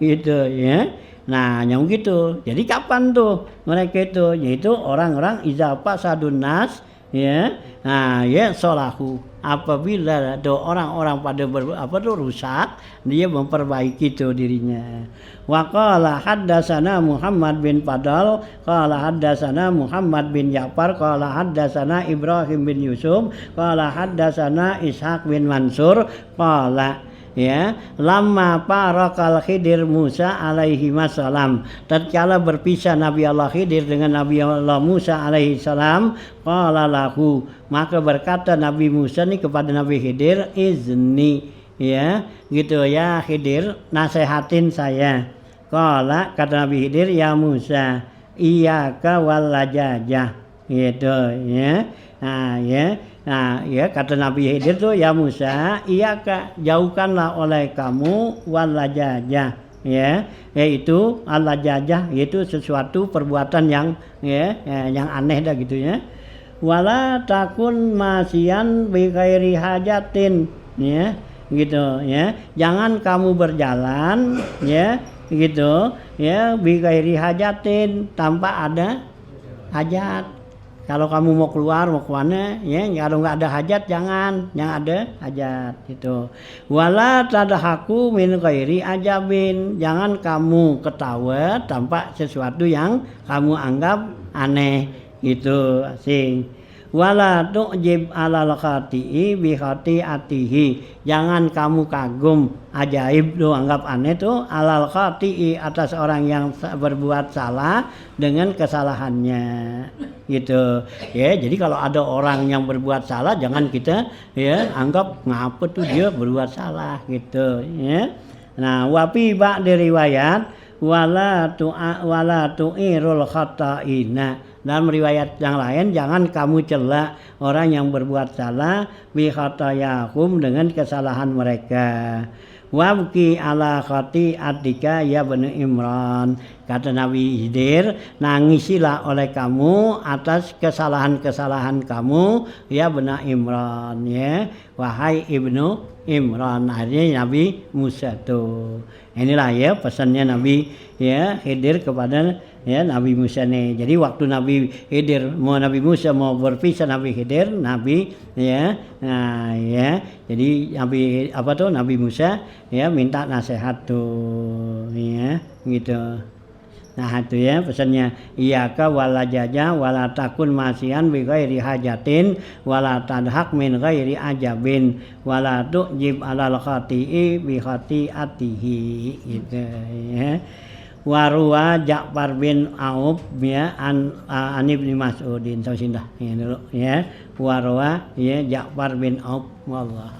gitu ya. Nah yang gitu. Jadi kapan tuh mereka itu? Yaitu orang-orang izapa sadun nas ya. Nah ya solahu, apabila ada orang-orang pada rusak, dia memperbaiki tuh dirinya. Wa qala haddatsana Muhammad bin Fadl qala haddatsana Muhammad bin Ja'far qala haddatsana Ibrahim bin Yusuf qala haddatsana Ishaq bin Mansur qala ya lama parakal Khidir Musa alaihi wasallam, tatkala berpisah Nabi Allah Khidir dengan Nabi Allah Musa alaihi salam, qala lahu, maka berkata Nabi Musa nih kepada Nabi Khidir, izni ya gitu ya Khidir, nasehatin saya Qala kata Nabi Khidir, ya Musa, iyyaka wal lajajah, gitu ya. Nah ya kata Nabi Khidir tuh, ya Musa, iyyaka, jauhkanlah oleh kamu wal lajajah, ya, yaitu al lajajah, yaitu sesuatu perbuatan yang yang aneh dah gitu ya. Wala takun masian bi ghairi hajatin, ya gitu ya, jangan kamu berjalan ya gitu ya bi ghairi hajatin, tanpa ada hajat. Kalau kamu mau keluar mau kemana ya, kalau nggak ada hajat jangan yang ada hajat gitu. Wala tadhaku min ghairi ajabin, jangan kamu ketawa tanpa sesuatu yang kamu anggap aneh gitu, asing. Wala tu'jib alal khati'i bi khati'atihi, jangan kamu kagum ajaib lu anggap aneh tuh alal khati'i, atas orang yang berbuat salah dengan kesalahannya gitu ya. Jadi kalau ada orang yang berbuat salah jangan kita ya anggap ngapa tuh dia berbuat salah gitu ya. Nah, wapi ba'di riwayat wala tu'irul khata'ina, dalam riwayat yang lain jangan kamu cela orang yang berbuat salah bi khatayahum, dengan kesalahan mereka. Wabki ala khati'atika ya Bani Imran, kata Nabi Khidir, nangisilah oleh kamu atas kesalahan-kesalahan kamu ya Bani Imran, ya wahai Ibnu Imran. Akhirnya Nabi Musa tuh. Inilah ya pesannya Nabi ya Khidir kepada ya Nabi Musa nih. Jadi waktu Nabi Musa mau berpisah Nabi Khidir, Nabi ya, nah ya, jadi Nabi Musa ya minta nasihat tuh ya gitu. Nah itu ya pesannya, iyyaka wala jaja wala takun masian bi ghairi hajatin wala tadhak min ghairi ajabin wala tu'jib alal khati'i bi khati'atihi, gitu ya. Warwa Ja'far bin Auf ya an Ibnu Mas'udin, tahu sindah ya dulu ya. Warwa ya Ja'far bin Auf, wallah.